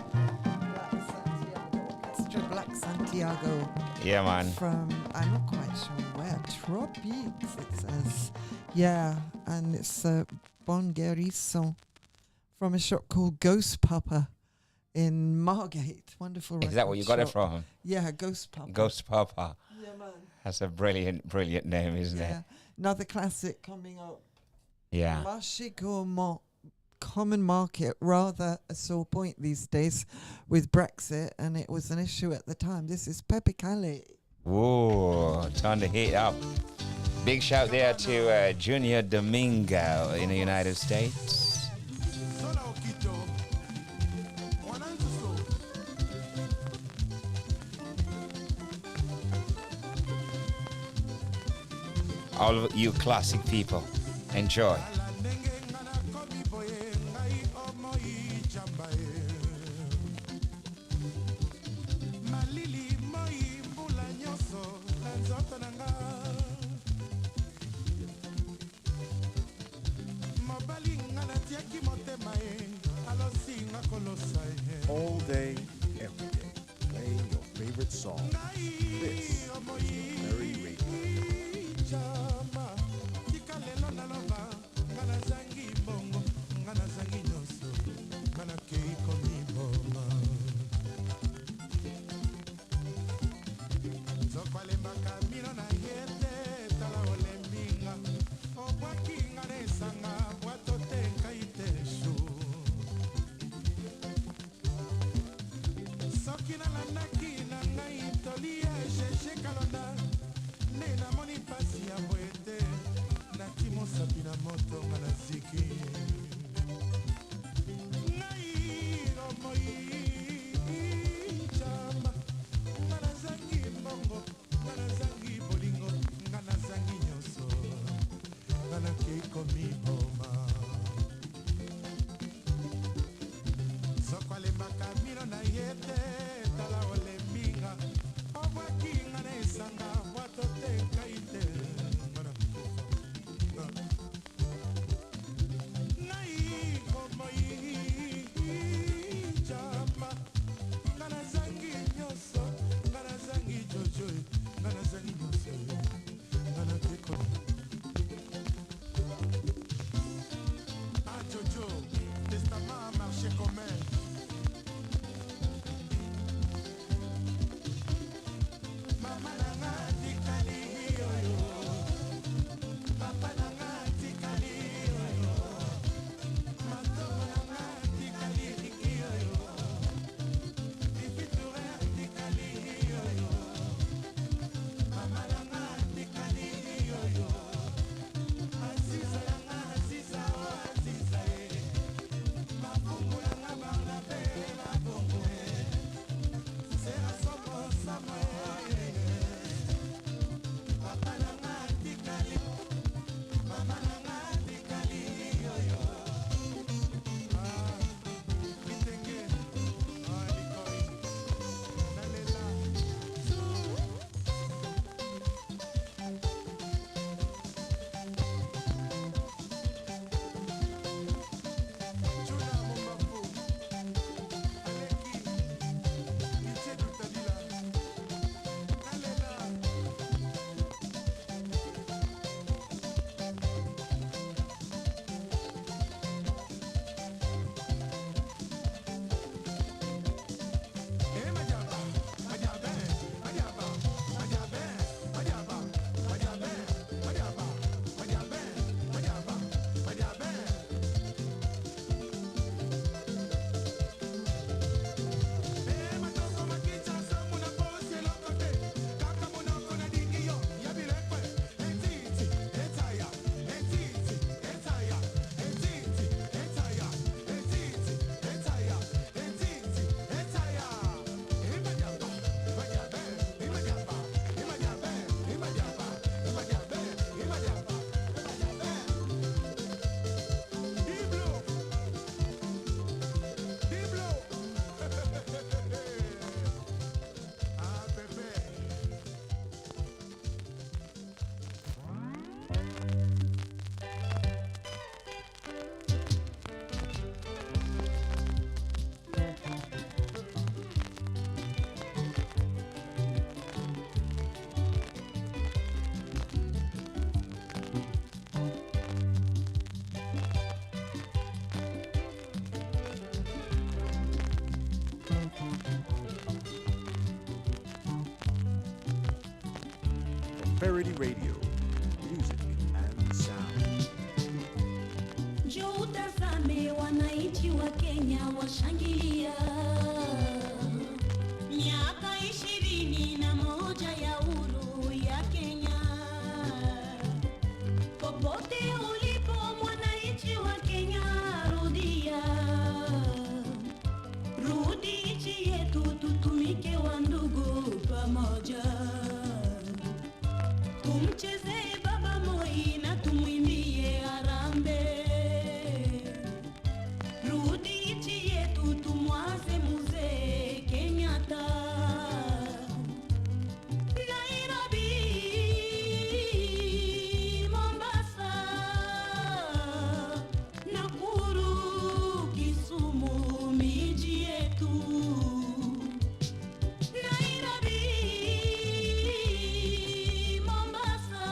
Black Santiago. Yeah, man. From, I'm not quite sure where, Tropics, it says. Yeah, and it's Bon Guérison from a shop called Ghost Papa in Margate. Wonderful. Is that where you got it from? Yeah, Ghost Papa. Ghost Papa. Yeah, man. That's a brilliant name, isn't it? Another classic coming up. Yeah. Marché Gourmand, common market, rather a sore point these days with Brexit, and it was an issue at the time. This is Pepe Calais. Whoa, time to heat up. Big shout there to Junior Domingo in the United States. All of you classic people, enjoy. All day, every day, playing your favorite song. This is Feferity Radio. Sokina la nakina ngai tolia sheshe kalonda nena moni pasi ya boe Jojo, testament a marché comme elle. Mama nanga tikali yoyo, papa nanga tikali yoyo, mato nanga tikali yoyo, bibiture tikali yoyo, mama nanga tikali yoyo, aziza nanga aziza o aziza e, mabongo nanga banga pe mabongo e, sera soko samo e. Papa nanga tikali, mama nanga tikali yoyo. Kitenge, likoi, nalela. Chuna mombafu, aleki, kichedu tadila, nalela. Feferity Radio, music and sound. Njoo utazame wananchi wa Kenya washangilia miaka 21 ya uhuru ya Kenya. Popote ulipo mwananchi wa Kenya, rudia, rudi nchi yetu, tutumike wa ndugu pamoja. Tumcheze Baba Moi na tumwimbie Harambee. Rudi nchi yetu, tumwaze Mzee Kenyatta. Nairobi, Mombasa, Nakuru, Kisumu, miji yetu. Nairobi, Mombasa,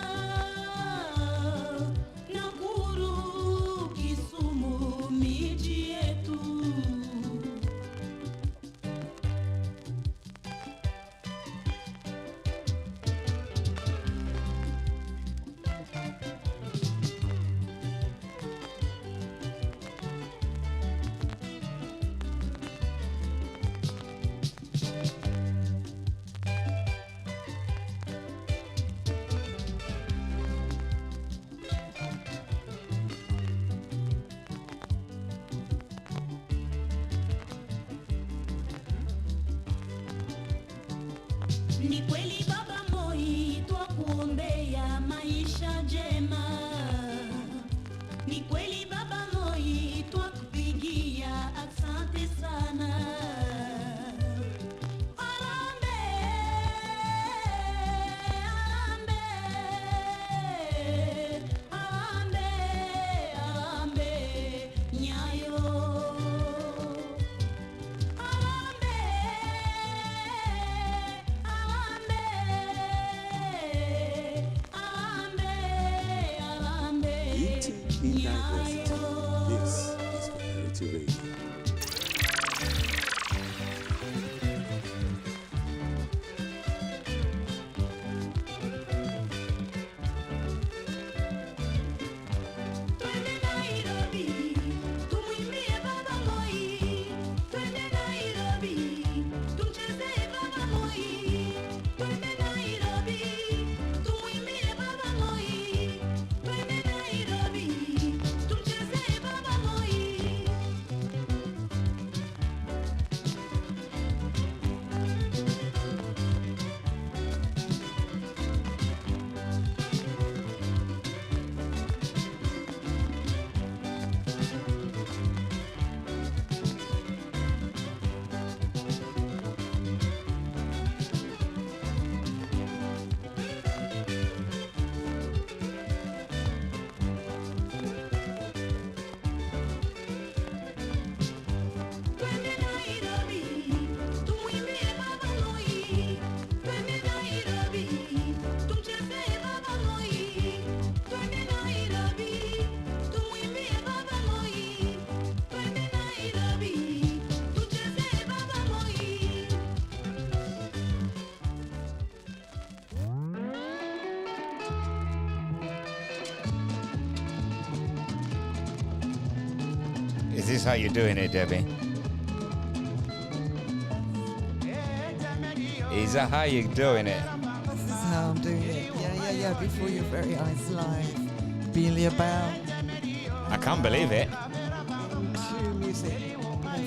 Nakuru, Kisumu, miji yetu. Ni kweli Baba Moi, twakuombea maisha jema. Ni kweli Baba Moi, twakupigia asante sana. Harambee, Harambee, Harambee, Harambee, Nyayo. Harambee, Harambee, Feferity Radio. Is this how you're doing it, Debbie? Is that how you're doing it? This is how I'm doing it. Yeah. Before your very eyes live. Belia Bell. I can't believe it. True music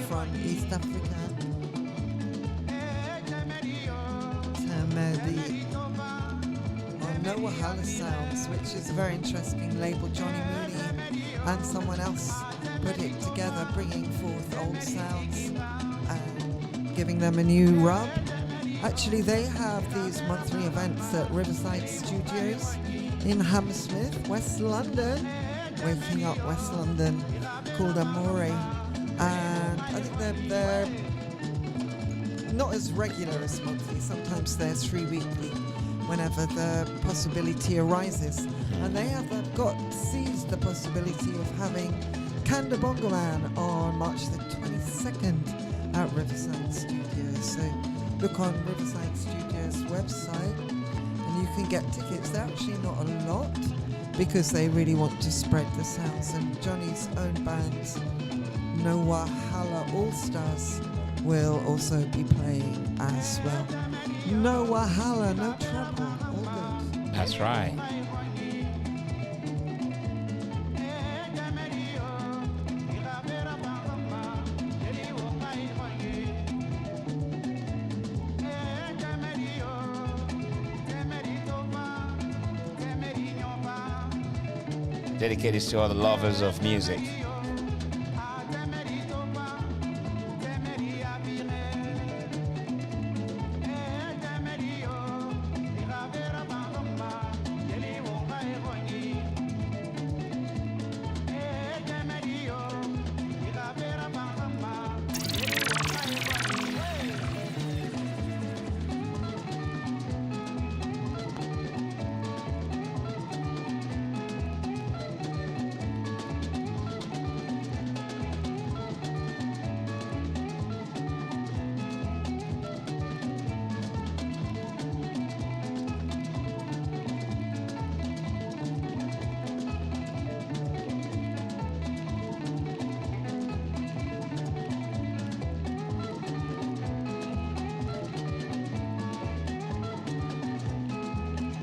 from East Africa. Tamedi. On No Wahala Sounds, which is a very interesting label. Johnny Mooney and someone else put it together, bringing forth old sounds and giving them a new rub. Actually, they have these monthly events at Riverside Studios in Hammersmith, West London, waking up West London, called Amore. And I think they're not as regular as monthly. Sometimes they're 3 weekly, whenever the possibility arises. And they have seized the possibility of having Kanda Bongo Man on March the 22nd at Riverside Studios. So look on Riverside Studios website and you can get tickets. They're actually not a lot because they really want to spread the sounds. And Johnny's own band, No Wahala All Stars, will also be playing as well. No Wahala, no trouble, all good. That's right. Dedicated to all the lovers of music.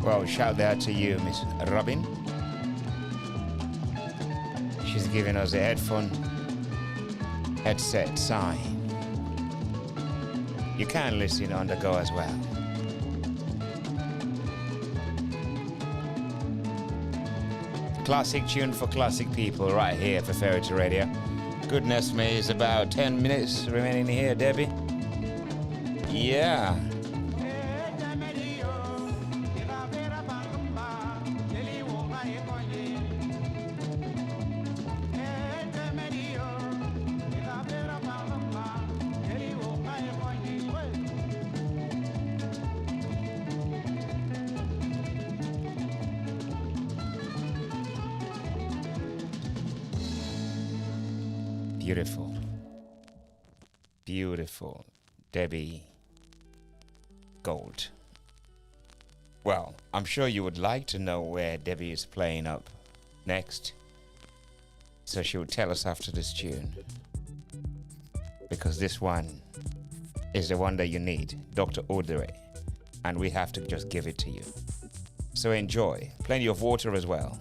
Well, shout out to you, Miss Robin. She's giving us a headset sign. You can listen on the go as well. Classic tune for classic people right here for Feferity Radio. Goodness me, it's about 10 minutes remaining here, Debbie. Yeah. Beautiful. Beautiful. Debbie Golt. Well, I'm sure you would like to know where Debbie is playing up next. So she will tell us after this tune. Because this one is the one that you need, Dr. Audrey. And we have to just give it to you. So enjoy. Plenty of water as well.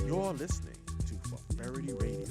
You're listening to Feferity Radio.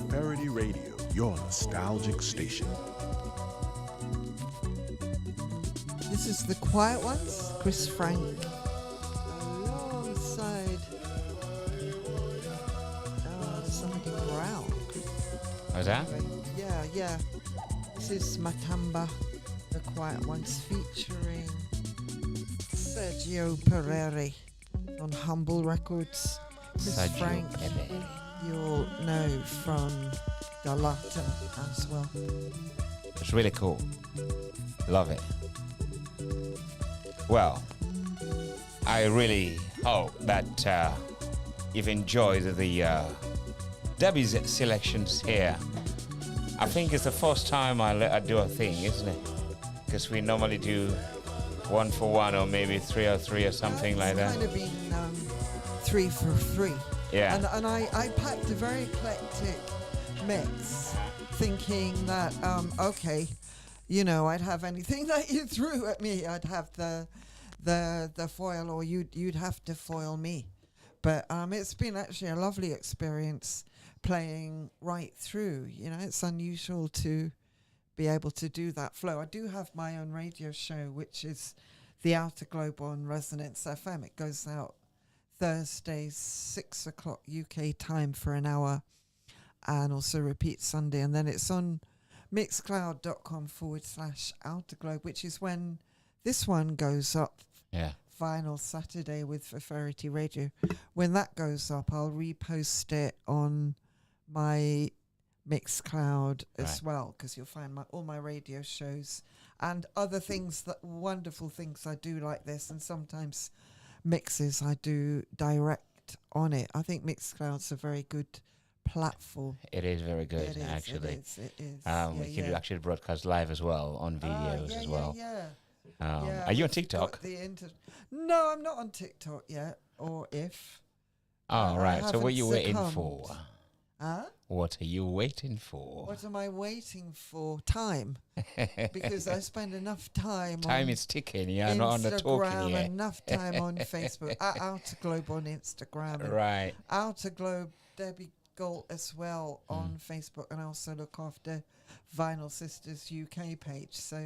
Feferity Radio, your nostalgic station. This is the Quiet Ones, Chris Frank, alongside somebody Brown. How's that? Yeah. This is Matamba, the Quiet Ones, featuring Sergio Pereri on Humble Records. Chris Sergio Frank, Pereri. you'll know from Galata as well. It's really cool. Love it. Well, I really hope that you've enjoyed the Debbie's selections here. I think it's the first time I do a thing, isn't it? Because we normally do 1 for 1 or maybe 3 or 3 or something like that. It's kind of been 3 for 3. Yeah. And I packed a very eclectic mix, thinking that, okay, you know, I'd have anything that you threw at me. I'd have the foil, or you'd have to foil me. But it's been actually a lovely experience playing right through. You know, it's unusual to be able to do that flow. I do have my own radio show, which is the Outerglobe on Resonance FM. It goes out Thursdays, 6 o'clock UK time for an hour, and also repeat Sunday. And then it's on mixcloud.com/Outerglobe, which is when this one goes up. Yeah. Final Saturday with Feferity Radio. When that goes up, I'll repost it on my Mixcloud as well, because you'll find all my radio shows and other things, that wonderful things I do like this, and sometimes mixes I do direct on it. I think Mixcloud's a very good platform. It is very good, actually. It is. We can do actually broadcast live as well on videos as well. Are you on TikTok? No, I'm not on TikTok yet. Or if. Oh, right. So what are you waiting for? Huh? What are you waiting for? What am I waiting for? Time. Because I spend enough time Time on is ticking, yeah, not on the talking Instagram, yet. enough time on Facebook. At Outerglobe on Instagram. And Right. Outerglobe, Debbie Golt as well on Facebook. And I also look after Vinyl Sisters UK page. So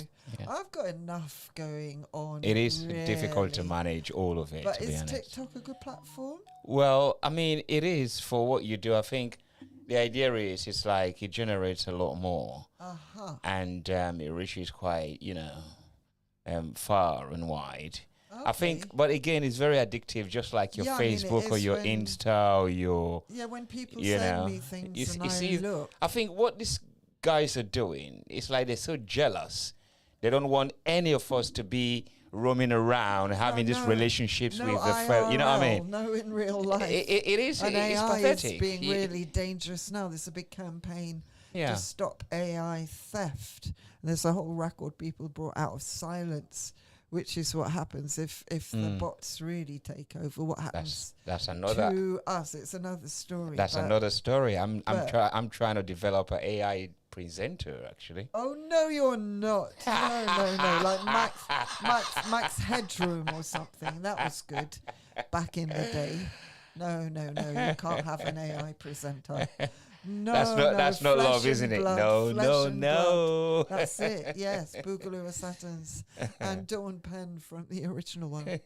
I've got enough going on. It is really. difficult to manage all of it, But to be is honest. TikTok a good platform? Well, I mean, it is for what you do. I think the idea is it's like it generates a lot more. And it reaches quite, far and wide. Okay. I think, but again, it's very addictive, just like your Facebook or your Insta or your... Yeah, when people send me things and I look. I think what these guys are doing, it's like they're so jealous. They don't want any of us to be roaming around, having these relationships with the fellow. You know what I mean? No, in real life. It is. And It's AI pathetic. is being really dangerous now. There's a big campaign to stop AI theft. And there's a whole record people brought out of silence, which is what happens if the bots really take over. What happens that's another to us? It's another story. That's another story. I'm trying to develop an AI presenter, actually. Oh no, you're not. No. Like Max Headroom or something. That was good back in the day. No. You can't have an AI presenter. No, that's not love, isn't it? No. That's it. Yes, Boogaloo Saturns and Dawn Penn from the original one.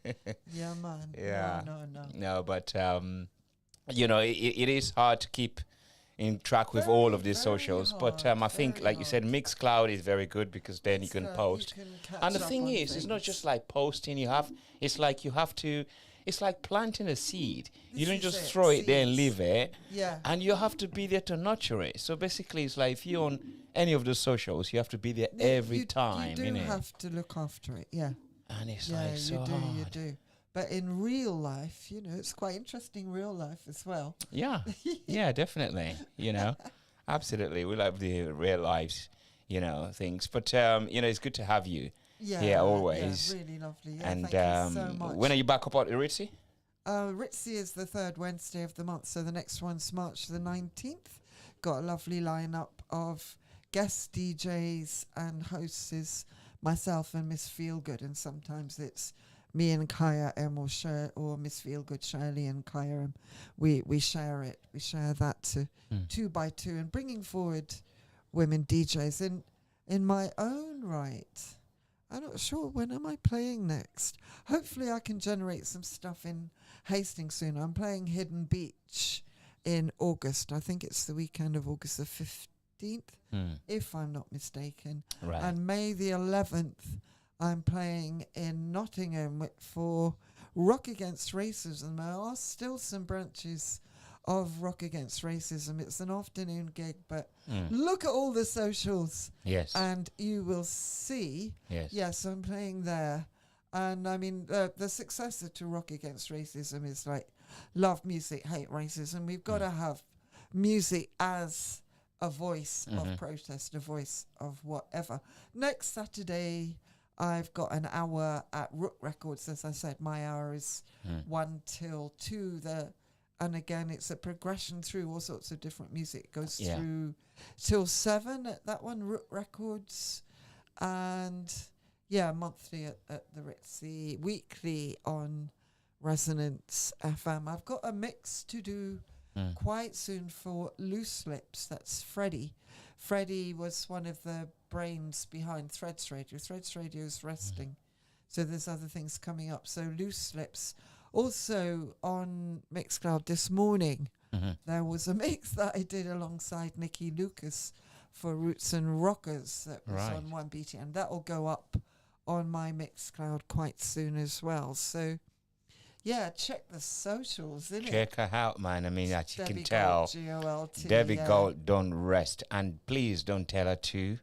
Yeah, man. Yeah. No. No, but it is hard to keep in track with all of these socials. But I think, like you said, Mixcloud is very good because then you can post. And the thing is, it's not just like posting. It's like planting a seed. You don't just throw it there and leave it. Yeah. And you have to be there to nurture it. So basically, it's like if you're on any of the socials, you have to be there every time. You do have to look after it, yeah. And it's like so hard. You do. But in real life, it's quite interesting real life as well. Yeah. Yeah, definitely. Absolutely. We love the real lives, things. But, it's good to have you. Yeah, always. Yeah, really lovely. Yeah, and thank you so much. When are you back up at Ritzy? Ritzy is the third Wednesday of the month, so the next one's March the 19th. Got a lovely lineup of guest DJs and hosts, myself and Miss Feelgood, and sometimes it's me and Kaya M or Miss Feelgood, Shirley and Kaya M. We share it. We share that to 2 by 2 and bringing forward women DJs in my own right. I'm not sure. When am I playing next? Hopefully I can generate some stuff in Hastings soon. I'm playing Hidden Beach in August. I think it's the weekend of August the 15th, if I'm not mistaken. Right. And May the 11th, I'm playing in Nottingham for Rock Against Racism. There are still some branches of Rock Against Racism. It's an afternoon gig, but look at all the socials. Yes. And you will see. Yes. Yes, I'm playing there. And I mean, the successor to Rock Against Racism is like love music, hate racism. We've got to have music as a voice of protest, a voice of whatever. Next Saturday, I've got an hour at Rook Records. As I said, my hour is 1 till 2. And again, it's a progression through all sorts of different music. It goes through till 7 at that one, Rook Records. And monthly at the Ritzy, weekly on Resonance FM. I've got a mix to do quite soon for Loose Lips. That's Freddie. Freddie was one of the brains behind Threads Radio. Threads Radio is resting. So there's other things coming up. So Loose Lips. Also on Mixcloud this morning, there was a mix that I did alongside Nikki Lucas for Roots and Rockers that was on 1BT, and that will go up on my Mixcloud quite soon as well. So, yeah, check the socials, innit? Check her out, man. I mean, as you Debbie can tell, Golt, G-O-L-T, Debbie Golt don't rest. And please don't tell her to,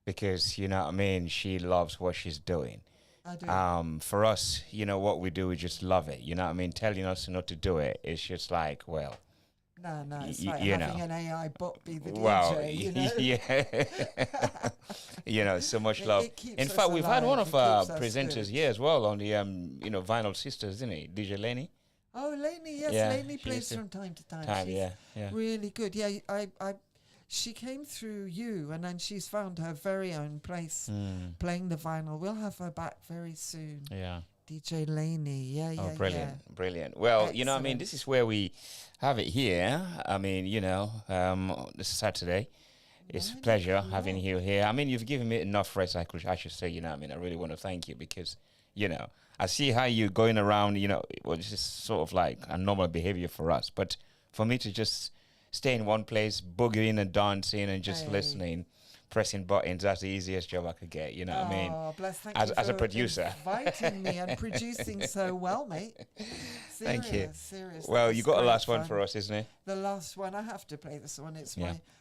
because, you know what I mean, she loves what she's doing. I do. For us, what we do, we just love it. You know what I mean? Telling us not to do it, it's just like, well... No, it's like having an AI bot be the DJ, so much love. In fact, we've had one of our presenters here as well on the, Vinyl Sisters, didn't he? DJ Lenny. Oh, Lenny, Yes, Yeah, Lainey she plays used to- from time to time. Time, She's yeah. really good. Yeah, she came through you, and then she's found her very own place playing the vinyl. We'll have her back very soon. Yeah. DJ Lainey, yeah. Brilliant. Well, you know, I mean, Excellent. this is where we have it here. I mean, you know, this is Saturday. It's a pleasure having you here. I mean, you've given me enough rest, I should say, you know, I mean, I really want to thank you because, you know, I see how you're going around, you know, well, this is sort of like a normal behavior for us. But for me to just stay in one place, boogieing and dancing and just listening, pressing buttons, that's the easiest job I could get, you know what I mean? Oh, bless, thank as you a for producer. inviting me and producing so well, mate. Thank you. Serious. Well, That you was got a great last one fun. for us, isn't it? The last one, I have to play this one. It's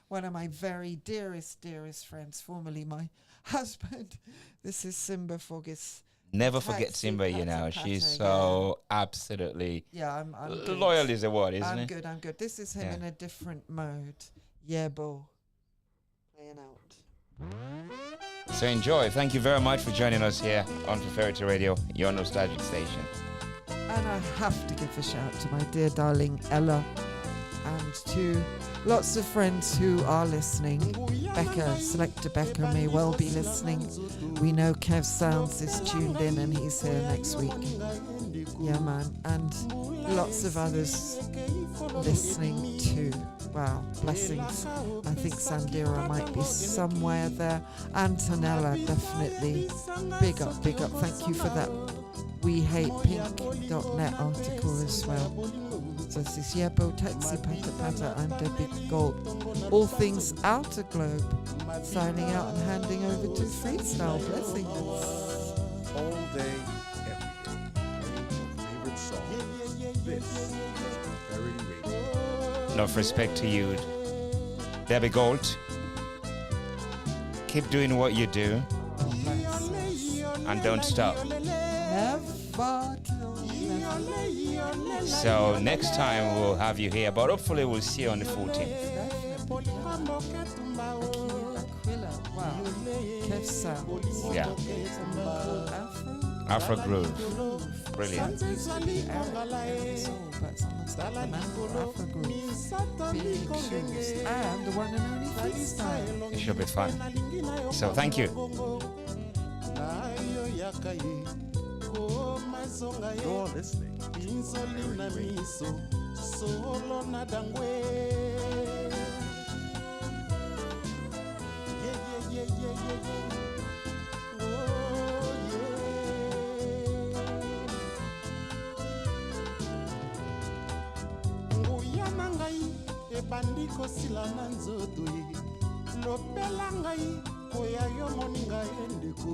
one of my very dearest friends, formerly my husband. This is Simba Foggis. Never forget Taxi Simba, you know. Patter, She's so absolutely I'm good. loyal is the word, isn't I'm it? good. This is him Yeah. in a different mode. Yeah, bo. Playing out. So enjoy. Thank you very much for joining us here on Feferity Radio, your nostalgic station. And I have to give a shout to my dear darling Ella and to lots of friends who are listening. Becca, Selector Becca may well be listening. We know Kev Sounds is tuned in and he's here next week. Yeah, man. And lots of others listening too. Wow, blessings. I think Sandira might be somewhere there. Antonella, definitely. Big up. Thank you for that WeHatePink.net article as well. So this is Yebo, Taxi Patter Patter, I'm Debbie Golt. All things Outerglobe. Signing out and handing over to Freestyle. Blessings. All day, every day. Playing your favorite song. This is Feferity Radio. Enough respect to you, Debbie Golt. Keep doing what you do and don't stop. Never till never. So next time we'll have you here, but hopefully we'll see you on the 14th. Aquila, wow. Kev Sounds. Yeah. Afro Groove. Brilliant. And the one and only Freestyle. It should be fun. So thank you. You're listening to Feferity Radio. Bandiko sila na nzoto ye lopela ngai koya yo moninga endeko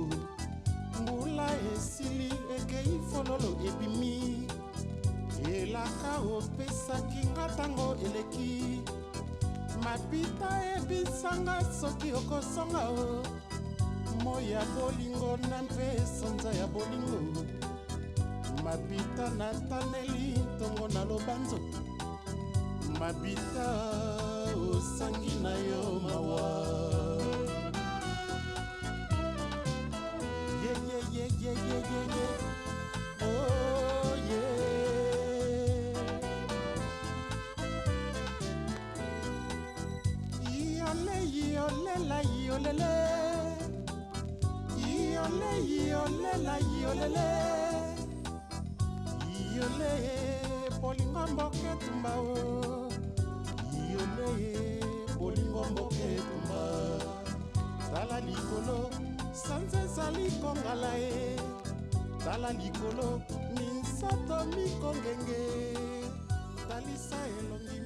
mbula esili ekei fololo ebimi elaka opesaki nga ntango eleki mapita ebisanga soki okosonga o moya bolingo na mpe sonza ya bolingo mapita nataneli ntongo na lobanzo mabita osangi na yo mawa oh iole iolela iolele iole iolela iolele iole bolingo mboke tumba o iole bolingo mboke tumba tala likolo sanze ezali kongala e tala likolo minsato mikongenge talisa elongi